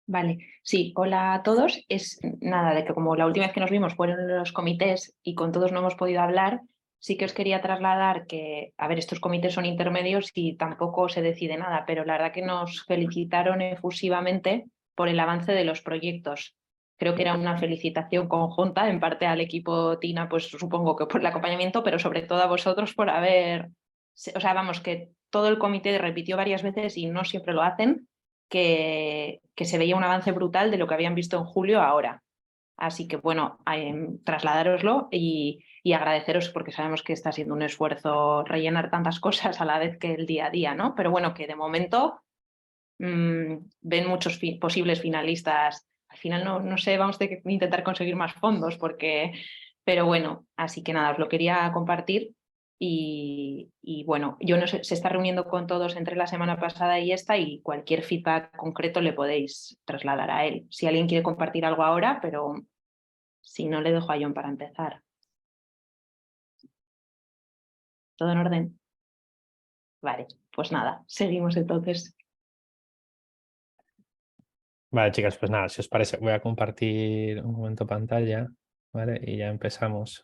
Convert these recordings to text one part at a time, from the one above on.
Vale, sí, hola a todos. Es nada, de que como la última vez que nos vimos fueron los comités y con todos no hemos podido hablar, sí que os quería trasladar que, a ver, estos comités son intermedios y tampoco se decide nada, pero la verdad que nos felicitaron efusivamente por el avance de los proyectos. Creo que era una felicitación conjunta, en parte al equipo Tina, pues supongo que por el acompañamiento, pero sobre todo a vosotros por haber, o sea, vamos, que todo el comité repitió varias veces y no siempre lo hacen que se veía un avance brutal de lo que habían visto en julio a ahora. Así que bueno, trasladároslo y agradeceros porque sabemos que está siendo un esfuerzo rellenar tantas cosas a la vez que el día a día, ¿no? Pero bueno, que de momento ven muchos posibles finalistas. Al final no sé, vamos a intentar conseguir más fondos porque, pero bueno, así que nada, os lo quería compartir y bueno, yo no sé, se está reuniendo con todos entre la semana pasada y esta y cualquier feedback concreto le podéis trasladar a él. Si alguien quiere compartir algo ahora, pero si no, le dejo a John para empezar. ¿Todo en orden? Vale, pues nada, seguimos entonces. Vale, chicas, pues nada, si os parece, voy a compartir un momento pantalla, ¿vale? Y ya empezamos.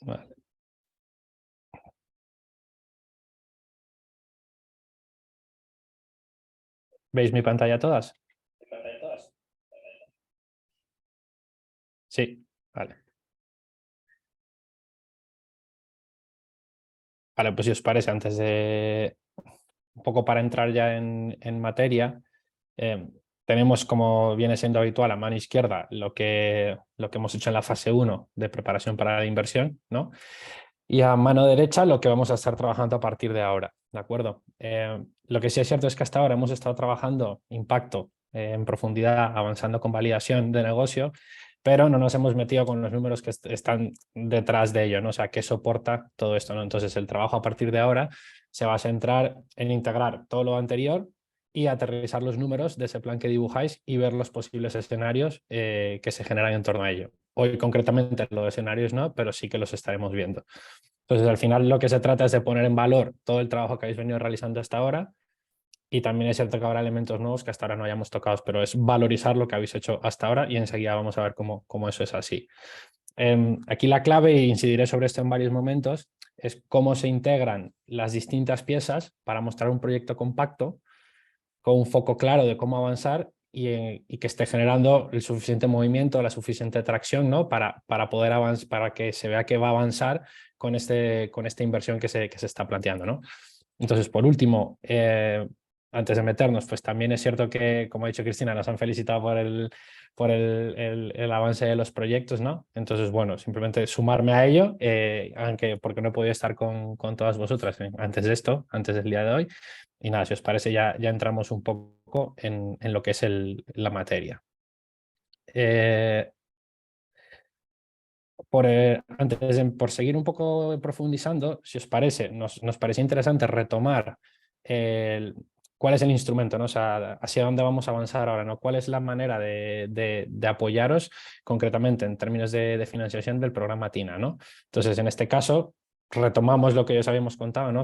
Vale. ¿Veis mi pantalla todas? Sí, vale. Vale, pues si os parece, antes de un poco para entrar ya en materia, tenemos, como viene siendo habitual, a mano izquierda lo que hemos hecho en la fase 1 de preparación para la inversión, ¿no? Y a mano derecha lo que vamos a estar trabajando a partir de ahora, ¿de acuerdo? Lo que sí es cierto es que hasta ahora hemos estado trabajando impacto en profundidad, avanzando con validación de negocio, pero no nos hemos metido con los números que están detrás de ello, ¿no? O sea, qué soporta todo esto, ¿no? Entonces, el trabajo a partir de ahora se va a centrar en integrar todo lo anterior y aterrizar los números de ese plan que dibujáis y ver los posibles escenarios que se generan en torno a ello. Hoy concretamente los escenarios no, pero sí que los estaremos viendo. Entonces, al final lo que se trata es de poner en valor todo el trabajo que habéis venido realizando hasta ahora y también es cierto que habrá elementos nuevos que hasta ahora no hayamos tocado, pero es valorizar lo que habéis hecho hasta ahora y enseguida vamos a ver cómo eso es así. Aquí la clave, e incidiré sobre esto en varios momentos, es cómo se integran las distintas piezas para mostrar un proyecto compacto con un foco claro de cómo avanzar y que esté generando el suficiente movimiento, la suficiente tracción, ¿no? para poder avanzar, para que se vea que va a avanzar con esta inversión que se está planteando, ¿no? Entonces, por último, antes de meternos, pues también es cierto que, como ha dicho Cristina, nos han felicitado por el avance de los proyectos, ¿no? Entonces, bueno, simplemente sumarme a ello, aunque porque no he podido estar con todas vosotras antes de esto, antes del día de hoy. Y nada, si os parece, ya entramos un poco en lo que es la materia. Por seguir un poco profundizando, si os parece, nos parece interesante retomar cuál es el instrumento, ¿no? O sea, hacia dónde vamos a avanzar ahora, ¿no? ¿Cuál es la manera de apoyaros concretamente en términos de financiación del programa TINA, ¿no? Entonces, en este caso, retomamos lo que ya os habíamos contado, ¿no?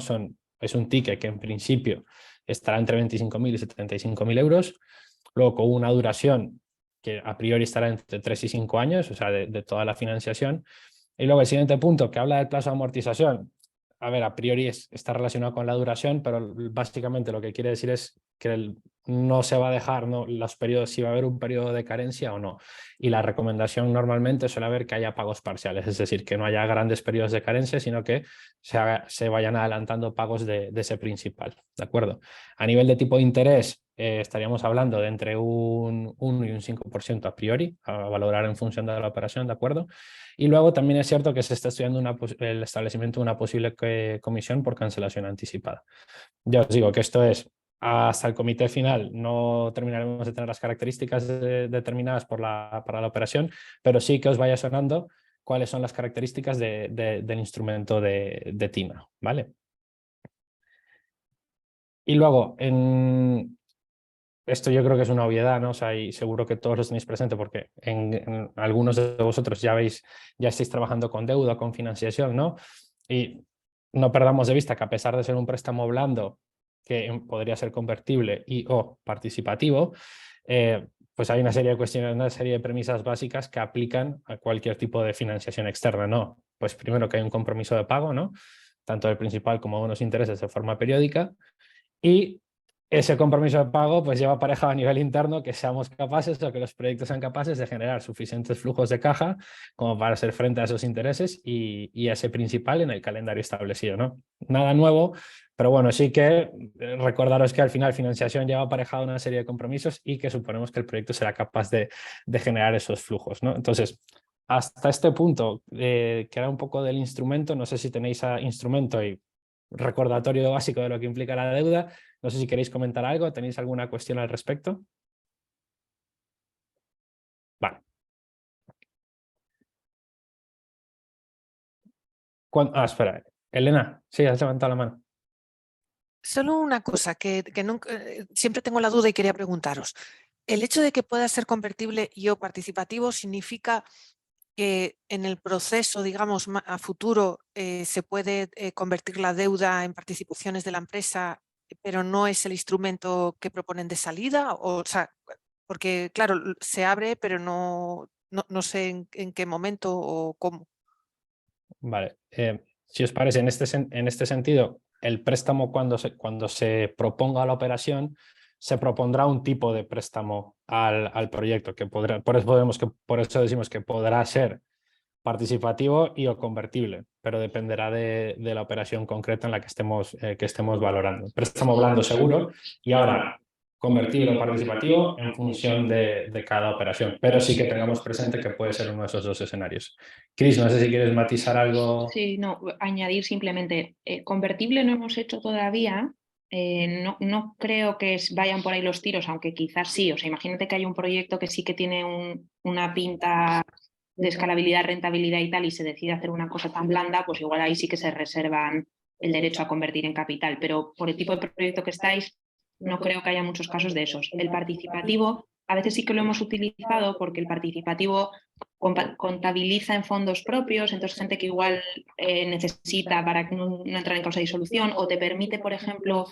Es un ticket que en principio estará entre 25.000 y 75.000 euros, luego con una duración que a priori estará entre 3 y 5 años, o sea, de toda la financiación. Y luego el siguiente punto, que habla del plazo de amortización. A ver, a priori está relacionado con la duración, pero básicamente lo que quiere decir es que no se va a dejar, ¿no? Los periodos, si va a haber un periodo de carencia o no. Y la recomendación normalmente suele haber que haya pagos parciales, es decir, que no haya grandes periodos de carencia, sino que se vayan adelantando pagos de ese principal, ¿de acuerdo? A nivel de tipo de interés, estaríamos hablando de entre un 1 y un 5% a priori, a valorar en función de la operación, ¿de acuerdo? Y luego también es cierto que se está estudiando el establecimiento de una posible comisión por cancelación anticipada. Ya os digo que esto es, hasta el comité final no terminaremos de tener las características determinadas para la operación, pero sí que os vaya sonando cuáles son las características del instrumento de TINA, ¿vale? Y luego, esto yo creo que es una obviedad, ¿no? O sea, y seguro que todos lo tenéis presente porque en algunos de vosotros ya estáis trabajando con deuda, con financiación, ¿no? Y no perdamos de vista que a pesar de ser un préstamo blando, que podría ser convertible y o participativo, pues hay una serie de cuestiones, una serie de premisas básicas que aplican a cualquier tipo de financiación externa, ¿no? Pues primero que hay un compromiso de pago, ¿no? Tanto del principal como de unos intereses de forma periódica, y ese compromiso de pago pues lleva aparejado a nivel interno que seamos capaces o que los proyectos sean capaces de generar suficientes flujos de caja como para hacer frente a esos intereses y a ese principal en el calendario establecido, ¿no? Nada nuevo, pero bueno, sí que recordaros que al final financiación lleva aparejado una serie de compromisos y que suponemos que el proyecto será capaz de generar esos flujos, ¿no? Entonces, hasta este punto, que era un poco del instrumento, no sé si tenéis a instrumento y recordatorio básico de lo que implica la deuda. No sé si queréis comentar algo, ¿tenéis alguna cuestión al respecto? Vale. Espera. Elena, sí, has levantado la mano. Solo una cosa que nunca, siempre tengo la duda y quería preguntaros. ¿El hecho de que pueda ser convertible y o participativo significa que en el proceso, digamos, a futuro se puede convertir la deuda en participaciones de la empresa, pero no es el instrumento que proponen de salida? O sea, porque claro, se abre, pero no sé en qué momento o cómo. Vale. Si os parece, en este sentido, el préstamo cuando se proponga la operación, se propondrá un tipo de préstamo al proyecto, que podrá, por eso decimos que podrá ser participativo y o convertible, pero dependerá de la operación concreta en la que estemos valorando. Préstamo blando seguro y ahora convertible o participativo en función de cada operación, pero sí que tengamos presente que puede ser uno de esos dos escenarios. Cris, no sé si quieres matizar algo. Sí, no, añadir simplemente, convertible no hemos hecho todavía, no creo que vayan por ahí los tiros, aunque quizás sí. O sea, imagínate que hay un proyecto que sí que tiene una pinta de escalabilidad, rentabilidad y tal, y se decide hacer una cosa tan blanda, pues igual ahí sí que se reservan el derecho a convertir en capital. Pero por el tipo de proyecto que estáis, no creo que haya muchos casos de esos. El participativo, a veces sí que lo hemos utilizado porque el participativo contabiliza en fondos propios, entonces gente que igual necesita para no entrar en causa de disolución, o te permite, por ejemplo,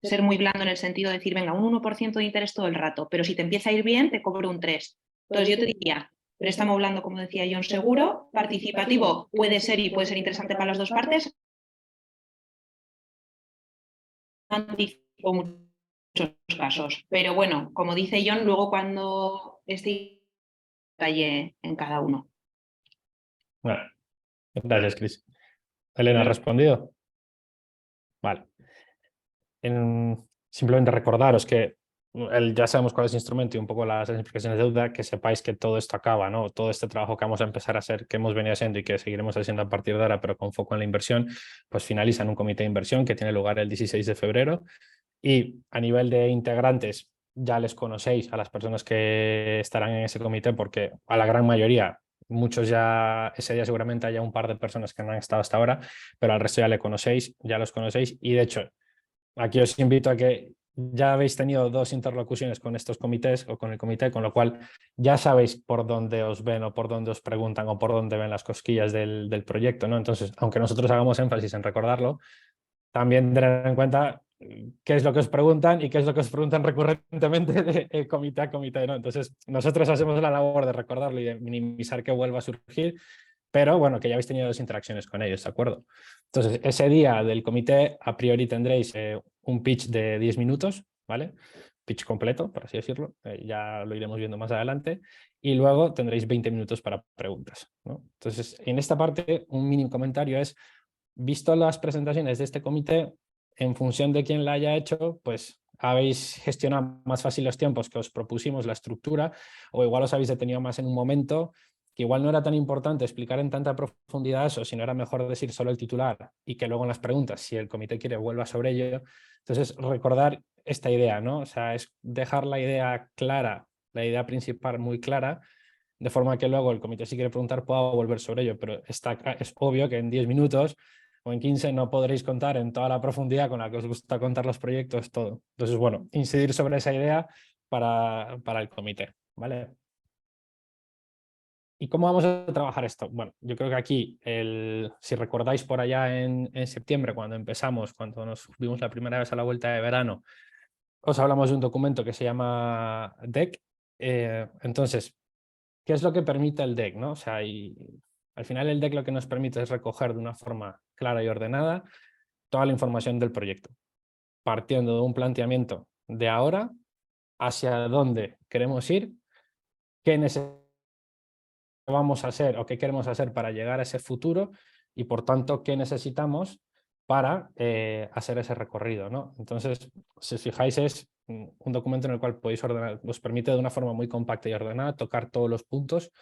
ser muy blando en el sentido de decir, venga, un 1% de interés todo el rato, pero si te empieza a ir bien, te cobro un 3%. Entonces yo te diría, préstamo blando, como decía John, seguro, participativo puede ser y puede ser interesante para las dos partes, anticipo muchos casos. Pero bueno, como dice John, luego cuando esté detalle en cada uno. Bueno, gracias, Cris. Elena, ¿ha respondido? Vale. Simplemente recordaros que ya sabemos cuál es el instrumento y un poco las implicaciones de deuda, que sepáis que todo esto acaba, ¿no? Todo este trabajo que vamos a empezar a hacer, que hemos venido haciendo y que seguiremos haciendo a partir de ahora, pero con foco en la inversión, pues finaliza en un comité de inversión que tiene lugar el 16 de febrero. Y a nivel de integrantes, ya les conocéis a las personas que estarán en ese comité, porque a la gran mayoría, muchos ya, ese día seguramente haya un par de personas que no han estado hasta ahora, pero al resto ya le conocéis, ya los conocéis. Y de hecho, aquí os invito a que ya habéis tenido 2 interlocuciones con estos comités o con el comité, con lo cual ya sabéis por dónde os ven o por dónde os preguntan o por dónde ven las cosquillas del proyecto, ¿no? Entonces, aunque nosotros hagamos énfasis en recordarlo, también tener en cuenta qué es lo que os preguntan y qué es lo que os preguntan recurrentemente de comité a comité, ¿no? Entonces, nosotros hacemos la labor de recordarlo y de minimizar que vuelva a surgir, pero bueno, que ya habéis tenido 2 interacciones con ellos, ¿de acuerdo? Entonces, ese día del comité, a priori tendréis un pitch de 10 minutos, ¿vale? Pitch completo, por así decirlo, ya lo iremos viendo más adelante, y luego tendréis 20 minutos para preguntas, ¿no? Entonces, en esta parte, un mínimo comentario es, visto las presentaciones de este comité, en función de quién la haya hecho, pues habéis gestionado más fácil los tiempos que os propusimos, la estructura, o igual os habéis detenido más en un momento que igual no era tan importante explicar en tanta profundidad eso, sino era mejor decir solo el titular y que luego en las preguntas, si el comité quiere, vuelva sobre ello. Entonces, recordar esta idea, ¿no? O sea, es dejar la idea clara, la idea principal muy clara, de forma que luego el comité, si quiere preguntar, pueda volver sobre ello, pero es obvio que en 10 minutos o en 15 no podréis contar en toda la profundidad con la que os gusta contar los proyectos, todo. Entonces, bueno, incidir sobre esa idea para el comité, ¿vale? ¿Y cómo vamos a trabajar esto? Bueno, yo creo que aquí, si recordáis por allá en septiembre, cuando empezamos, cuando nos vimos la primera vez a la vuelta de verano, os hablamos de un documento que se llama DEC. Entonces, ¿qué es lo que permite el DEC, ¿no? O sea, al final el DEC lo que nos permite es recoger de una forma clara y ordenada toda la información del proyecto, partiendo de un planteamiento de ahora hacia dónde queremos ir, qué vamos a hacer o qué queremos hacer para llegar a ese futuro y, por tanto, qué necesitamos para hacer ese recorrido, ¿no? Entonces, si os fijáis, es un documento en el cual podéis ordenar, os permite de una forma muy compacta y ordenada tocar todos los puntos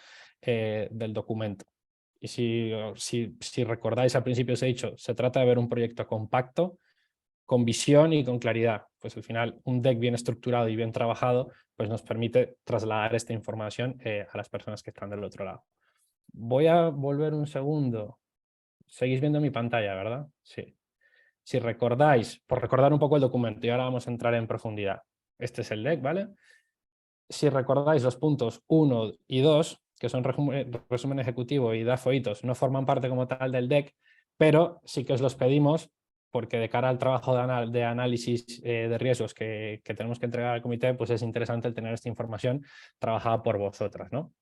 del documento. Y si recordáis, al principio os he dicho, se trata de ver un proyecto compacto, con visión y con claridad. Pues al final un deck bien estructurado y bien trabajado pues nos permite trasladar esta información a las personas que están del otro lado. Voy a volver un segundo. Seguís viendo mi pantalla, ¿verdad? Sí. Si recordáis, por recordar un poco el documento, y ahora vamos a entrar en profundidad. Este es el deck, ¿vale? Si recordáis, los puntos 1 y 2, que son resumen ejecutivo y DAFO hitos, no forman parte como tal del deck, pero sí que os los pedimos porque de cara al trabajo de análisis de riesgos que tenemos que entregar al comité, pues es interesante el tener esta información trabajada por vosotras, ¿no?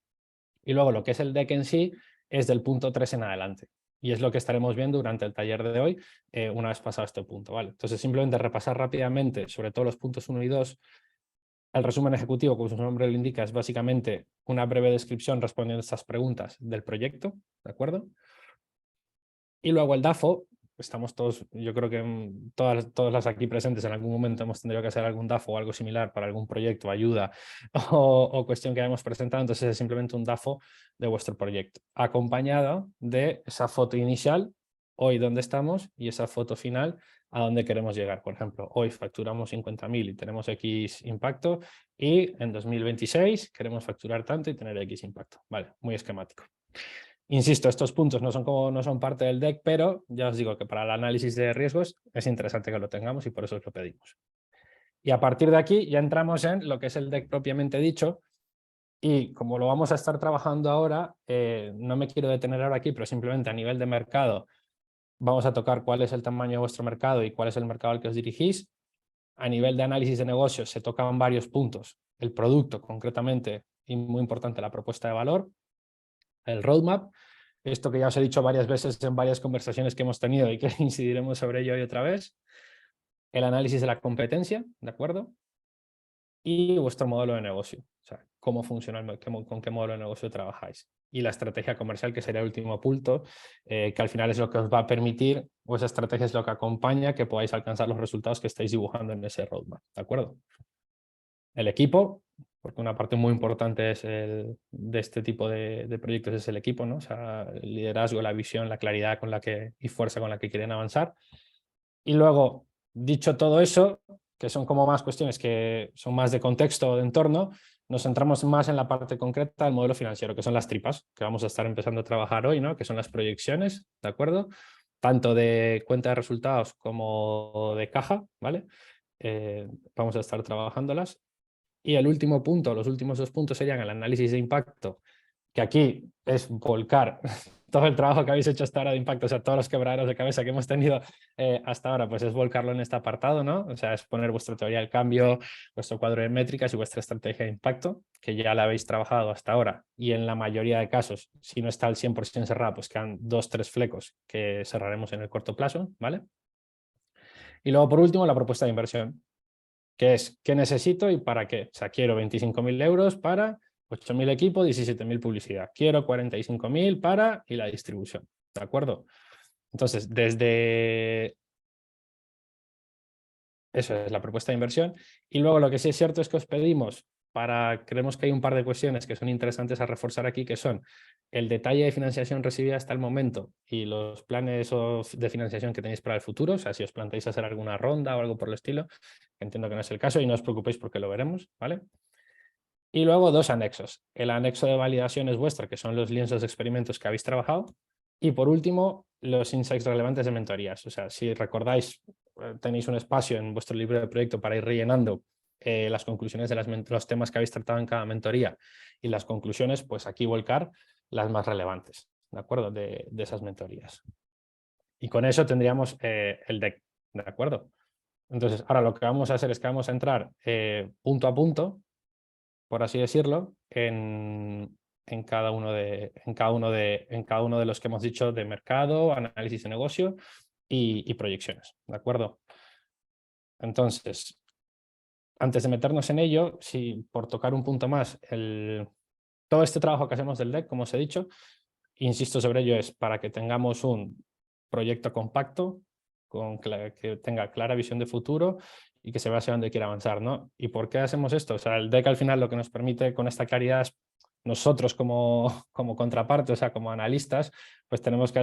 Y luego lo que es el deck en sí es del punto 3 en adelante. Y es lo que estaremos viendo durante el taller de hoy, una vez pasado este punto, ¿vale? Entonces, simplemente repasar rápidamente sobre todo los puntos 1 y 2. El resumen ejecutivo, como su nombre lo indica, es básicamente una breve descripción respondiendo a estas preguntas del proyecto, ¿de acuerdo? Y luego el DAFO, estamos todos, yo creo que todas las aquí presentes en algún momento hemos tenido que hacer algún DAFO o algo similar para algún proyecto, ayuda o cuestión que hayamos presentado, entonces es simplemente un DAFO de vuestro proyecto, acompañado de esa foto inicial, hoy dónde estamos, y esa foto final a dónde queremos llegar. Por ejemplo, hoy facturamos 50.000 y tenemos X impacto, y en 2026 queremos facturar tanto y tener X impacto. Vale, muy esquemático. Insisto, estos puntos no son parte del deck, pero ya os digo que para el análisis de riesgos es interesante que lo tengamos y por eso os lo pedimos. Y a partir de aquí ya entramos en lo que es el deck propiamente dicho, y como lo vamos a estar trabajando ahora, no me quiero detener ahora aquí, pero simplemente a nivel de mercado vamos a tocar cuál es el tamaño de vuestro mercado y cuál es el mercado al que os dirigís. A nivel de análisis de negocios se tocaban varios puntos, el producto concretamente y muy importante la propuesta de valor, el roadmap, esto que ya os he dicho varias veces en varias conversaciones que hemos tenido y que incidiremos sobre ello hoy otra vez, el análisis de la competencia, ¿de acuerdo? Y vuestro modelo de negocio, o sea, cómo funciona, con qué modelo de negocio trabajáis. Y la estrategia comercial, que sería el último punto, que al final es lo que os va a permitir, o esa estrategia es lo que acompaña que podáis alcanzar los resultados que estáis dibujando en ese roadmap, ¿de acuerdo? El equipo, porque una parte muy importante de este tipo de proyectos es el equipo, ¿no? O sea, el liderazgo, la visión, la claridad con la y fuerza con la que quieren avanzar. Y luego, dicho todo eso, que son como más cuestiones que son más de contexto o de entorno, nos centramos más en la parte concreta del modelo financiero, que son las tripas, que vamos a estar empezando a trabajar hoy, ¿no? Que son las proyecciones, ¿de acuerdo? Tanto de cuenta de resultados como de caja, ¿vale? Vamos a estar trabajándolas. Y el último punto, los últimos 2 puntos serían el análisis de impacto, que aquí es volcar todo el trabajo que habéis hecho hasta ahora de impacto, o sea, todos los quebraderos de cabeza que hemos tenido hasta ahora, pues es volcarlo en este apartado, ¿no? O sea, es poner vuestra teoría del cambio, vuestro cuadro de métricas y vuestra estrategia de impacto, que ya la habéis trabajado hasta ahora. Y en la mayoría de casos, si no está al 100% cerrado, pues quedan 2-3 flecos que cerraremos en el corto plazo, ¿vale? Y luego, por último, la propuesta de inversión, que es qué necesito y para qué. O sea, quiero 25.000 euros para 8.000 equipos, 17.000 publicidad. Quiero 45.000 para y la distribución. ¿De acuerdo? Entonces, desde eso es la propuesta de inversión. Y luego lo que sí es cierto es que os pedimos creemos que hay un par de cuestiones que son interesantes a reforzar aquí, que son el detalle de financiación recibida hasta el momento y los planes de financiación que tenéis para el futuro. O sea, si os planteáis hacer alguna ronda o algo por el estilo, entiendo que no es el caso y no os preocupéis porque lo veremos, ¿vale? Y luego 2 anexos. El anexo de validación es vuestra, que son los lienzos de experimentos que habéis trabajado. Y por último, los insights relevantes de mentorías. O sea, si recordáis, tenéis un espacio en vuestro libro de proyecto para ir rellenando las conclusiones de los temas que habéis tratado en cada mentoría y las conclusiones, pues aquí volcar las más relevantes, ¿de acuerdo? De esas mentorías. Y con eso tendríamos el deck, ¿de acuerdo? Entonces, ahora lo que vamos a hacer es que vamos a entrar punto a punto, por así decirlo, en cada uno de los que hemos dicho de mercado, análisis de negocio y proyecciones, ¿de acuerdo? Entonces, antes de meternos en ello, por tocar un punto más, todo este trabajo que hacemos del deck, como os he dicho, insisto sobre ello, es para que tengamos un proyecto compacto, que tenga clara visión de futuro y que se vea hacia dónde quiere avanzar, ¿no? ¿Y por qué hacemos esto? O sea, el deck al final lo que nos permite con esta claridad es nosotros como contraparte, o sea, como analistas, pues tenemos que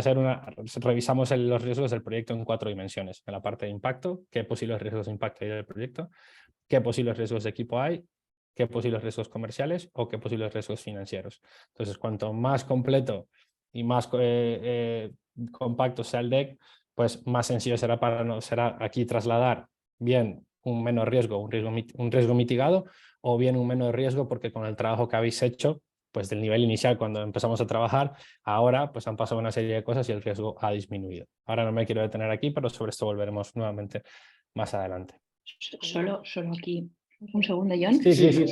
revisamos los riesgos del proyecto en 4 dimensiones. En la parte de impacto, qué posibles riesgos de impacto hay del proyecto, qué posibles riesgos de equipo hay, qué posibles riesgos comerciales o qué posibles riesgos financieros. Entonces, cuanto más completo y más compacto sea el deck, pues más sencillo será aquí trasladar bien un menor riesgo, un riesgo mitigado, o bien un menor riesgo porque con el trabajo que habéis hecho, pues del nivel inicial cuando empezamos a trabajar, ahora pues han pasado una serie de cosas y el riesgo ha disminuido. Ahora no me quiero detener aquí, pero sobre esto volveremos nuevamente más adelante. Solo aquí un segundo, John. Sí.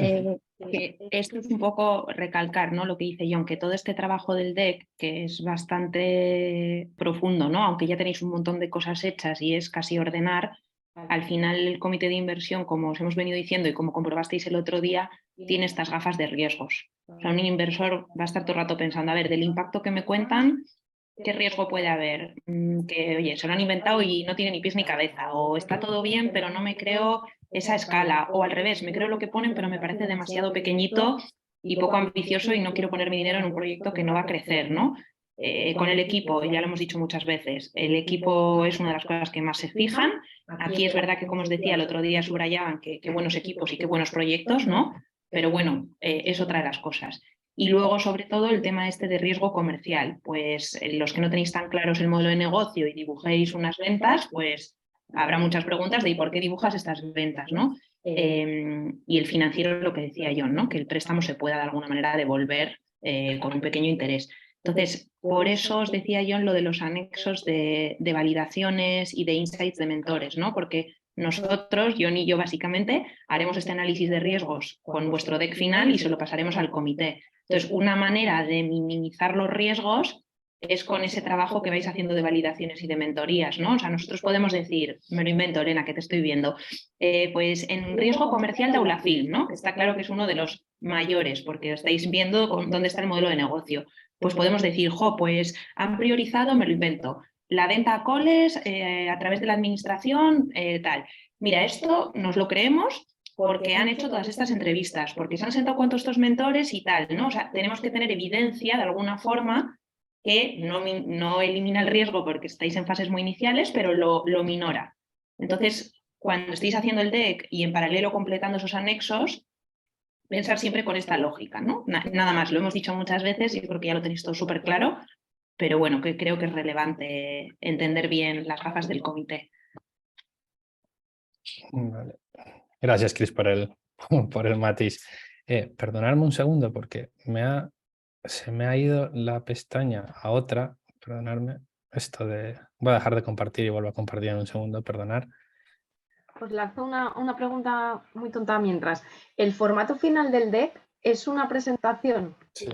Que esto es un poco recalcar, ¿no? Lo que dice John, que todo este trabajo del deck, que es bastante profundo, ¿no? Aunque ya tenéis un montón de cosas hechas y es casi ordenar, al final el comité de inversión, como os hemos venido diciendo y como comprobasteis el otro día, tiene estas gafas de riesgos. O sea, un inversor va a estar todo el rato pensando, a ver, del impacto que me cuentan, ¿qué riesgo puede haber? Que, oye, se lo han inventado y no tiene ni pies ni cabeza, o está todo bien, pero no me creo esa escala, o al revés, me creo lo que ponen, pero me parece demasiado pequeñito y poco ambicioso y no quiero poner mi dinero en un proyecto que no va a crecer, ¿no? Con el equipo, ya lo hemos dicho muchas veces, el equipo es una de las cosas que más se fijan. Aquí es verdad que, como os decía, el otro día subrayaban que buenos equipos y qué buenos proyectos, ¿no? Pero bueno, es otra de las cosas. Y luego, sobre todo, el tema este de riesgo comercial. Pues los que no tenéis tan claros el modelo de negocio y dibujéis unas ventas, pues habrá muchas preguntas de ¿y por qué dibujas estas ventas, ¿no? Y el financiero, lo que decía John, ¿no? Que el préstamo se pueda de alguna manera devolver con un pequeño interés. Entonces, por eso os decía John lo de los anexos de validaciones y de insights de mentores, ¿no? Porque nosotros, John y yo básicamente, haremos este análisis de riesgos con vuestro deck final y se lo pasaremos al comité. Entonces, una manera de minimizar los riesgos es con ese trabajo que vais haciendo de validaciones y de mentorías, ¿no? O sea, nosotros podemos decir, me lo invento, Elena, que te estoy viendo, pues en riesgo comercial de Aulafil, ¿no? Está claro que es uno de los mayores, porque estáis viendo dónde está el modelo de negocio. Pues podemos decir, pues han priorizado, me lo invento, la venta a coles a través de la administración, tal. Mira, esto nos lo creemos porque han hecho todas estas entrevistas, porque se han sentado con todos estos mentores y tal, ¿no? O sea, tenemos que tener evidencia de alguna forma que no elimina el riesgo porque estáis en fases muy iniciales, pero lo minora. Entonces, cuando estéis haciendo el deck y en paralelo completando esos anexos, pensar siempre con esta lógica, ¿no? Nada más, lo hemos dicho muchas veces y creo que ya lo tenéis todo súper claro, pero bueno, que creo que es relevante entender bien las gafas del comité. Vale. Gracias, Chris, por el matiz. Perdonadme un segundo porque se me ha ido la pestaña a otra. Perdonadme. Voy a dejar de compartir y vuelvo a compartir en un segundo. Perdonar. Pues lanzo una pregunta muy tonta mientras. ¿El formato final del deck es una presentación? Sí.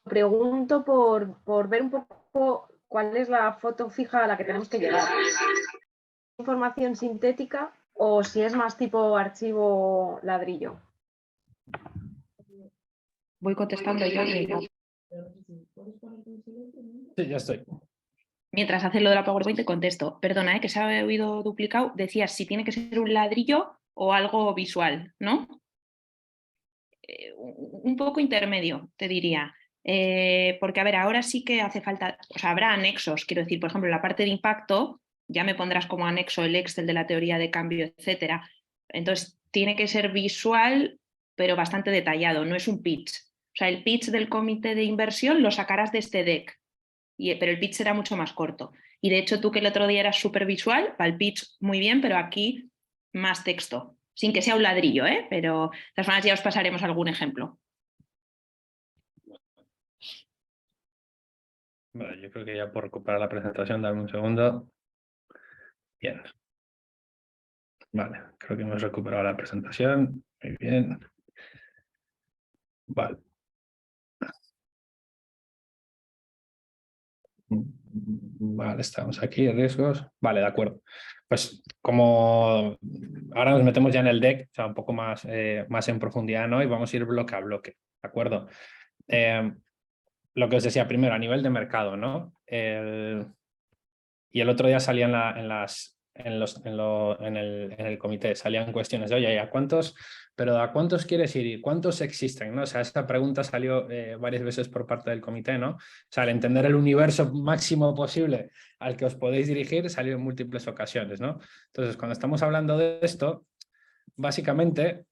Pregunto por ver un poco cuál es la foto fija a la que tenemos que llegar. ¿Información sintética o si es más tipo archivo ladrillo? Voy contestando yo. Sí, ya estoy. Mientras hace lo de la PowerPoint te contesto. Perdona, que se ha oído duplicado. Decías si tiene que ser un ladrillo o algo visual, ¿no? Un poco intermedio, te diría. Porque, a ver, ahora sí que hace falta, o sea, habrá anexos, quiero decir, por ejemplo, en la parte de impacto, ya me pondrás como anexo el Excel de la teoría de cambio, etcétera. Entonces, tiene que ser visual, pero bastante detallado, no es un pitch. O sea, el pitch del comité de inversión lo sacarás de este deck, pero el pitch será mucho más corto. Y de hecho, tú que el otro día eras súper visual, para el pitch muy bien, pero aquí más texto, sin que sea un ladrillo, pero de todas maneras ya os pasaremos algún ejemplo. Vale, yo creo que ya por recuperar la presentación, dame un segundo. Bien. Vale, creo que hemos recuperado la presentación. Muy bien. Vale. Vale, estamos aquí, riesgos. Vale, de acuerdo. Pues como ahora nos metemos ya en el deck, o sea, un poco más, más en profundidad, ¿no? Y vamos a ir bloque a bloque, ¿de acuerdo? Lo que os decía primero, a nivel de mercado, ¿no? Y el otro día salían en el comité, salían cuestiones de, oye, pero ¿a cuántos quieres ir y cuántos existen? ¿No? O sea, esta pregunta salió varias veces por parte del comité, ¿no? O sea, al entender el universo máximo posible al que os podéis dirigir, salió en múltiples ocasiones, ¿no? Entonces, cuando estamos hablando de esto, básicamente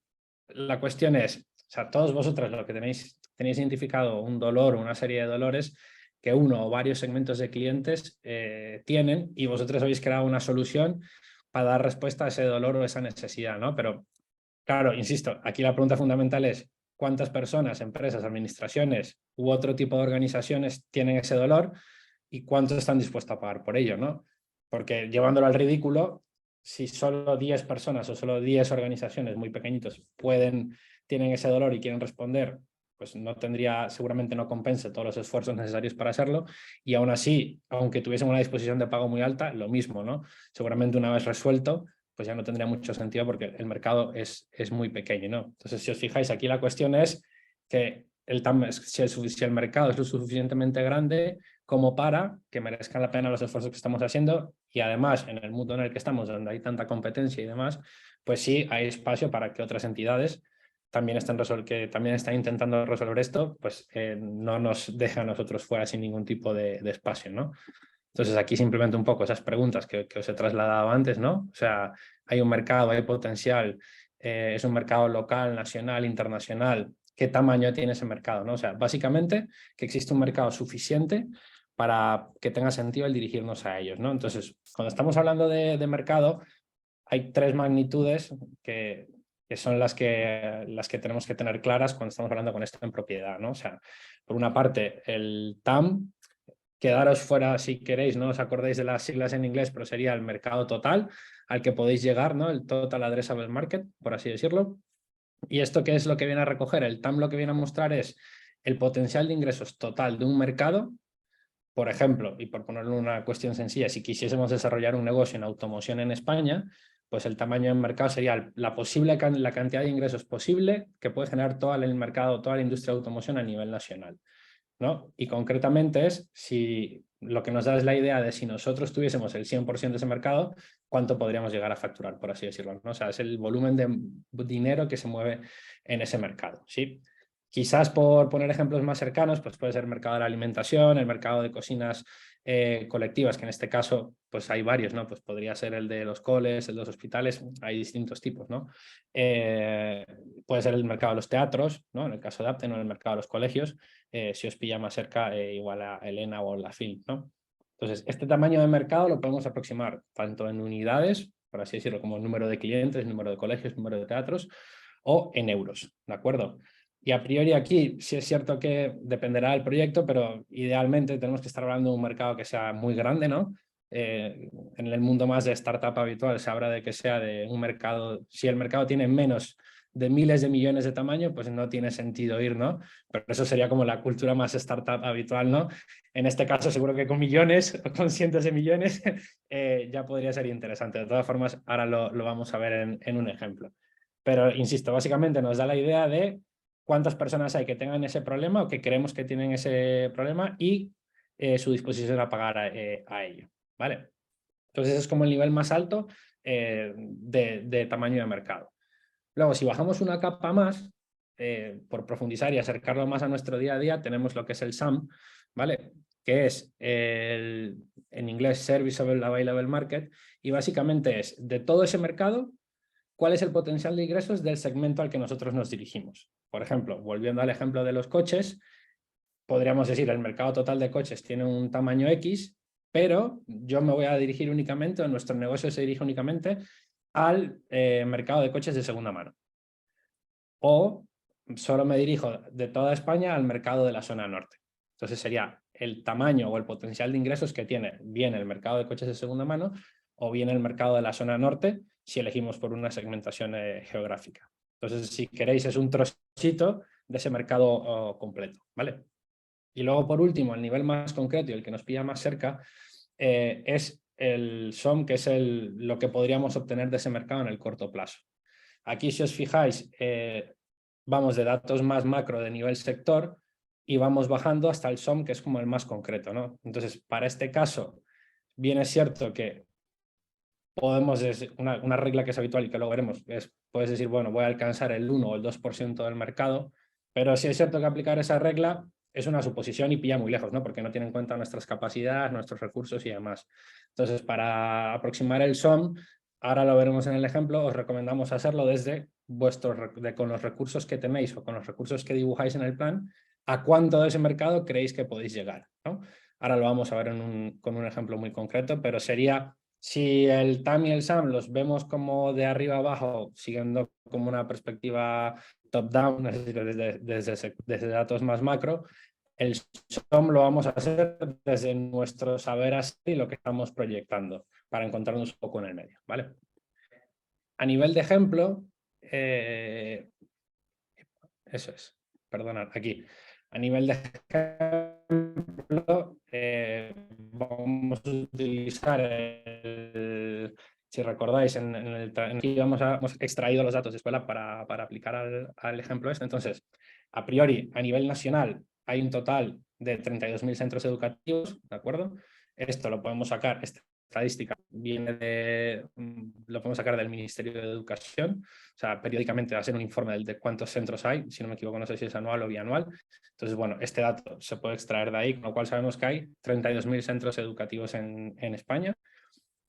la cuestión es, o sea, todos vosotros lo que tenéis identificado un dolor o una serie de dolores que uno o varios segmentos de clientes tienen y vosotros habéis creado una solución para dar respuesta a ese dolor o esa necesidad, ¿no? Pero, claro, insisto, aquí la pregunta fundamental es cuántas personas, empresas, administraciones u otro tipo de organizaciones tienen ese dolor y cuántos están dispuestos a pagar por ello, ¿no? Porque llevándolo al ridículo, si solo 10 personas o solo 10 organizaciones muy pequeñitos tienen ese dolor y quieren responder, pues no tendría, seguramente no compensa todos los esfuerzos necesarios para hacerlo, y aún así, aunque tuviesen una disposición de pago muy alta, lo mismo, ¿no? Seguramente una vez resuelto, pues ya no tendría mucho sentido porque el mercado es muy pequeño, ¿no? Entonces, si os fijáis, aquí la cuestión es que si el mercado es lo suficientemente grande como para que merezcan la pena los esfuerzos que estamos haciendo, y además en el mundo en el que estamos, donde hay tanta competencia y demás, pues sí hay espacio para que otras entidades también están intentando resolver esto, pues no nos deja a nosotros fuera sin ningún tipo de espacio, ¿no? Entonces aquí simplemente un poco esas preguntas que os he trasladado antes, ¿no? O sea, hay un mercado, hay potencial, es un mercado local, nacional, internacional. ¿Qué tamaño tiene ese mercado, ¿no? O sea, básicamente que existe un mercado suficiente para que tenga sentido el dirigirnos a ellos, ¿no? Entonces, cuando estamos hablando de mercado, hay tres magnitudes que son las que tenemos que tener claras cuando estamos hablando con esto en propiedad, ¿no? O sea, por una parte, el TAM, quedaros fuera si queréis, no os acordáis de las siglas en inglés, pero sería el mercado total al que podéis llegar, ¿no? El Total Addressable Market, por así decirlo. ¿Y esto qué es lo que viene a recoger? El TAM lo que viene a mostrar es el potencial de ingresos total de un mercado. Por ejemplo, y por ponerle una cuestión sencilla, si quisiésemos desarrollar un negocio en automoción en España, pues el tamaño del mercado sería la cantidad de ingresos posible que puede generar todo el mercado, toda la industria de automoción a nivel nacional, ¿no? Y concretamente es si lo que nos da es la idea de si nosotros tuviésemos el 100% de ese mercado, cuánto podríamos llegar a facturar, por así decirlo, ¿no? O sea, es el volumen de dinero que se mueve en ese mercado, ¿sí? Quizás por poner ejemplos más cercanos, pues puede ser el mercado de la alimentación, el mercado de cocinas colectivas, que en este caso pues hay varios, ¿no? Pues podría ser el de los coles, el de los hospitales, hay distintos tipos, ¿no? Puede ser el mercado de los teatros, ¿no? En el caso de Apten, o el mercado de los colegios, si os pilla más cerca, igual a Elena o la FIL, ¿no? Entonces, este tamaño de mercado lo podemos aproximar tanto en unidades, por así decirlo, como número de clientes, número de colegios, número de teatros, o en euros, ¿de acuerdo? Y a priori aquí sí es cierto que dependerá del proyecto, pero idealmente tenemos que estar hablando de un mercado que sea muy grande, ¿no? En el mundo más de startup habitual se habla de que sea de un mercado, si el mercado tiene menos de miles de millones de tamaño, pues no tiene sentido ir, ¿no? Pero eso sería como la cultura más startup habitual, ¿no? En este caso seguro que con millones o con cientos de millones ya podría ser interesante. De todas formas, ahora lo vamos a ver en un ejemplo. Pero insisto, básicamente nos da la idea de cuántas personas hay que tengan ese problema o que creemos que tienen ese problema y su disposición a pagar a ello, ¿vale? Entonces es como el nivel más alto de tamaño de mercado. Luego, si bajamos una capa más, por profundizar y acercarlo más a nuestro día a día, tenemos lo que es el SAM, ¿vale? Que es en inglés Serviceable Available Market, y básicamente es de todo ese mercado, ¿cuál es el potencial de ingresos del segmento al que nosotros nos dirigimos? Por ejemplo, volviendo al ejemplo de los coches, podríamos decir el mercado total de coches tiene un tamaño X, pero yo me voy a dirigir únicamente, o nuestro negocio se dirige únicamente al mercado de coches de segunda mano. O solo me dirijo de toda España al mercado de la zona norte. Entonces sería el tamaño o el potencial de ingresos que tiene bien el mercado de coches de segunda mano o bien el mercado de la zona norte, si elegimos por una segmentación geográfica. Entonces, si queréis, es un trocito de ese mercado completo, ¿vale? Y luego, por último, el nivel más concreto y el que nos pilla más cerca es el SOM, que es lo que podríamos obtener de ese mercado en el corto plazo. Aquí, si os fijáis, vamos de datos más macro de nivel sector y vamos bajando hasta el SOM, que es como el más concreto, ¿no? Entonces, para este caso, bien es cierto que podemos, una regla que es habitual y que luego veremos, puedes decir, bueno, voy a alcanzar el 1 o el 2% del mercado, pero sí es cierto que aplicar esa regla es una suposición y pilla muy lejos, ¿no? Porque no tiene en cuenta nuestras capacidades, nuestros recursos y demás. Entonces, para aproximar el SOM, ahora lo veremos en el ejemplo, os recomendamos hacerlo desde con los recursos que tenéis o con los recursos que dibujáis en el plan, a cuánto de ese mercado creéis que podéis llegar, ¿no? Ahora lo vamos a ver con un ejemplo muy concreto, pero sería, si el TAM y el SAM los vemos como de arriba abajo, siguiendo como una perspectiva top-down, es decir, desde datos más macro, el SOM lo vamos a hacer desde nuestro saber así y lo que estamos proyectando, para encontrarnos un poco en el medio, ¿vale? A nivel de ejemplo, eso es, perdonad, aquí. A nivel de ejemplo, vamos a utilizar, si recordáis, aquí hemos extraído los datos de escuela para aplicar al ejemplo este. Entonces, a priori, a nivel nacional, hay un total de 32.000 centros educativos, ¿de acuerdo? Esto lo podemos sacar, esta estadística lo podemos sacar del Ministerio de Educación, o sea, periódicamente va a ser un informe de cuántos centros hay, si no me equivoco, no sé si es anual o bianual. Entonces, bueno, este dato se puede extraer de ahí, con lo cual sabemos que hay 32.000 centros educativos en España.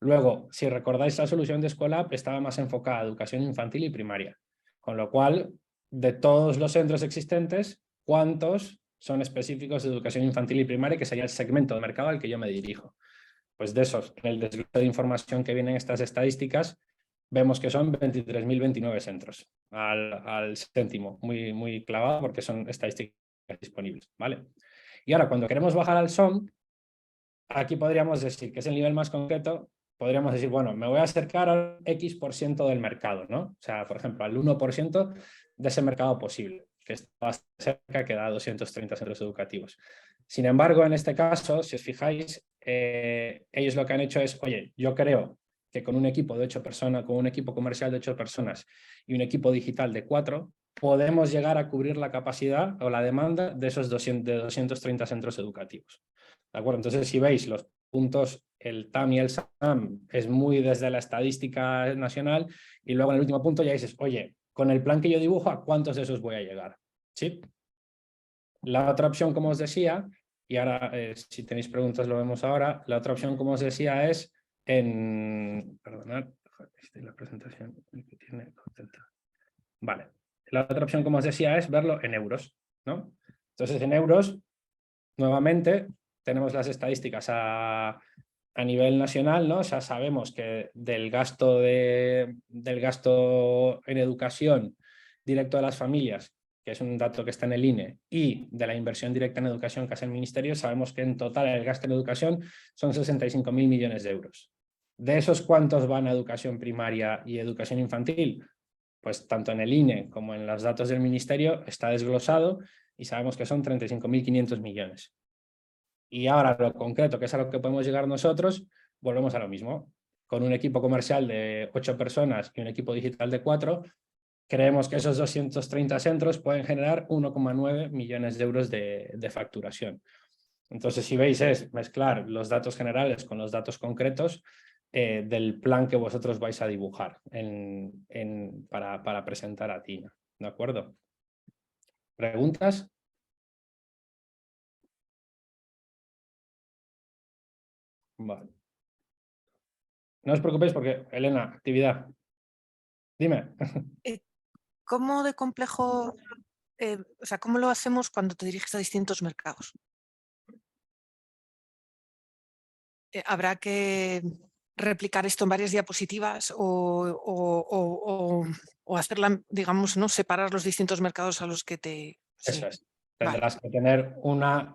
Luego, si recordáis, la solución de Escuela estaba más enfocada a educación infantil y primaria, con lo cual, de todos los centros existentes, ¿cuántos son específicos de educación infantil y primaria, que sería el segmento de mercado al que yo me dirijo? Pues de esos, en el desglose de información que vienen estas estadísticas, vemos que son 23.029 centros al céntimo, muy, muy clavado porque son estadísticas disponibles, ¿vale? Y ahora, cuando queremos bajar al SOM, aquí podríamos decir, que es el nivel más concreto, podríamos decir, bueno, me voy a acercar al X% del mercado, ¿no? O sea, por ejemplo, al 1% de ese mercado posible, que está bastante cerca, que da 230 centros educativos. Sin embargo, en este caso, si os fijáis, ellos lo que han hecho es, oye, yo creo que con un equipo de 8 personas, con un equipo comercial de 8 personas y un equipo digital de 4, podemos llegar a cubrir la capacidad o la demanda de esos 230 centros educativos. ¿De acuerdo? Entonces, si veis los puntos, el TAM y el SAM es muy desde la estadística nacional, y luego en el último punto ya dices, oye, con el plan que yo dibujo, ¿a cuántos de esos voy a llegar? ¿Sí? La otra opción, como os decía, y ahora si tenéis preguntas lo vemos ahora, la otra opción, como os decía, es perdonad, la presentación que tiene contenta. Vale. La otra opción, como os decía, es verlo en euros, ¿no? Entonces, en euros, nuevamente, tenemos las estadísticas a nivel nacional, ¿no? O sea, sabemos que del gasto en educación directo a las familias, que es un dato que está en el INE, y de la inversión directa en educación que hace el Ministerio, sabemos que en total el gasto en educación son 65.000 millones de euros. ¿De esos cuántos van a educación primaria y educación infantil? Pues tanto en el INE como en los datos del Ministerio está desglosado y sabemos que son 35.500 millones. Y ahora lo concreto, que es a lo que podemos llegar nosotros, volvemos a lo mismo. Con un equipo comercial de 8 personas y un equipo digital de 4, creemos que esos 230 centros pueden generar 1,9 millones de euros de facturación. Entonces, si veis, es mezclar los datos generales con los datos concretos del plan que vosotros vais a dibujar para presentar a TINA. ¿De acuerdo? ¿Preguntas? Vale. No os preocupéis porque, Elena, actividad. Dime. ¿Cómo de complejo, o sea, cómo lo hacemos cuando te diriges a distintos mercados? ¿Habrá que replicar esto en varias diapositivas o hacerla, digamos, ¿no? Separar los distintos mercados a los que te... Eso Sí. es. Tendrás que tener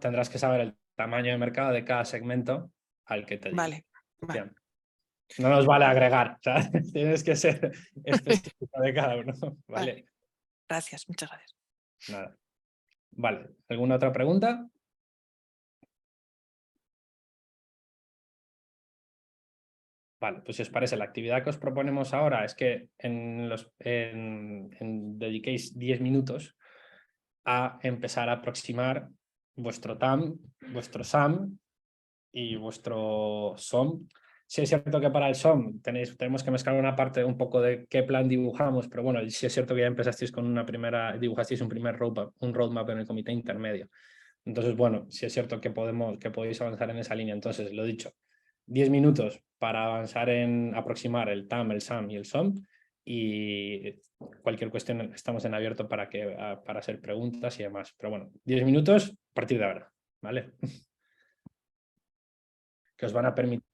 tendrás que saber el tamaño de mercado de cada segmento al que te diriges. Vale, vale. Bien. No nos vale agregar, o sea, tienes que ser específico de cada uno. Vale. Gracias, muchas gracias. Nada. Vale, ¿alguna otra pregunta? Vale, pues si os parece, la actividad que os proponemos ahora es que dediquéis 10 minutos a empezar a aproximar vuestro TAM, vuestro SAM y vuestro SOM. Sí es cierto que para el SOM tenemos que mezclar una parte un poco de qué plan dibujamos, pero bueno, sí es cierto que ya empezasteis con dibujasteis un primer roadmap en el comité intermedio. Entonces, bueno, sí es cierto que podéis avanzar en esa línea. Entonces, lo dicho, 10 minutos para avanzar en aproximar el TAM, el SAM y el SOM, y cualquier cuestión estamos en abierto para hacer preguntas y demás. Pero bueno, 10 minutos a partir de ahora, ¿vale? Que os van a permitir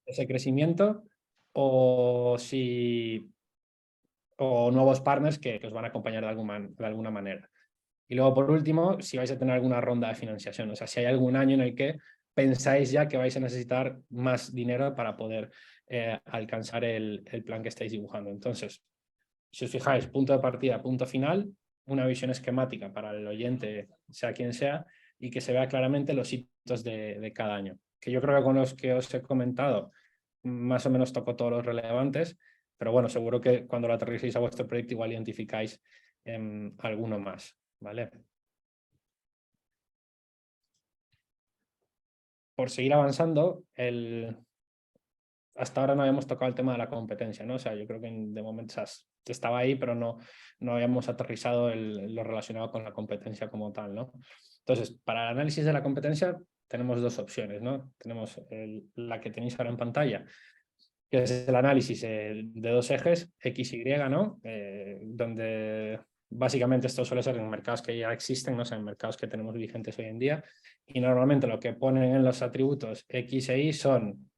ese crecimiento o nuevos partners que os van a acompañar de alguna manera. Y luego, por último, si vais a tener alguna ronda de financiación, o sea, si hay algún año en el que pensáis ya que vais a necesitar más dinero para poder alcanzar el plan que estáis dibujando. Entonces, si os fijáis, punto de partida, punto final, una visión esquemática para el oyente, sea quien sea, y que se vea claramente los hitos de cada año. Que yo creo que con los que os he comentado, más o menos toco todos los relevantes, pero bueno, seguro que cuando lo aterricéis a vuestro proyecto igual identificáis alguno más, ¿vale? Por seguir avanzando, hasta ahora no habíamos tocado el tema de la competencia, ¿no? O sea, yo creo que de momento estaba ahí, pero no habíamos aterrizado lo relacionado con la competencia como tal, ¿no? Entonces, para el análisis de la competencia tenemos dos opciones, ¿no? Tenemos la que tenéis ahora en pantalla, que es el análisis de dos ejes, X y Y, ¿no? Donde básicamente esto suele ser en mercados que ya existen, ¿no? O sea, en mercados que tenemos vigentes hoy en día, y normalmente lo que ponen en los atributos X e Y son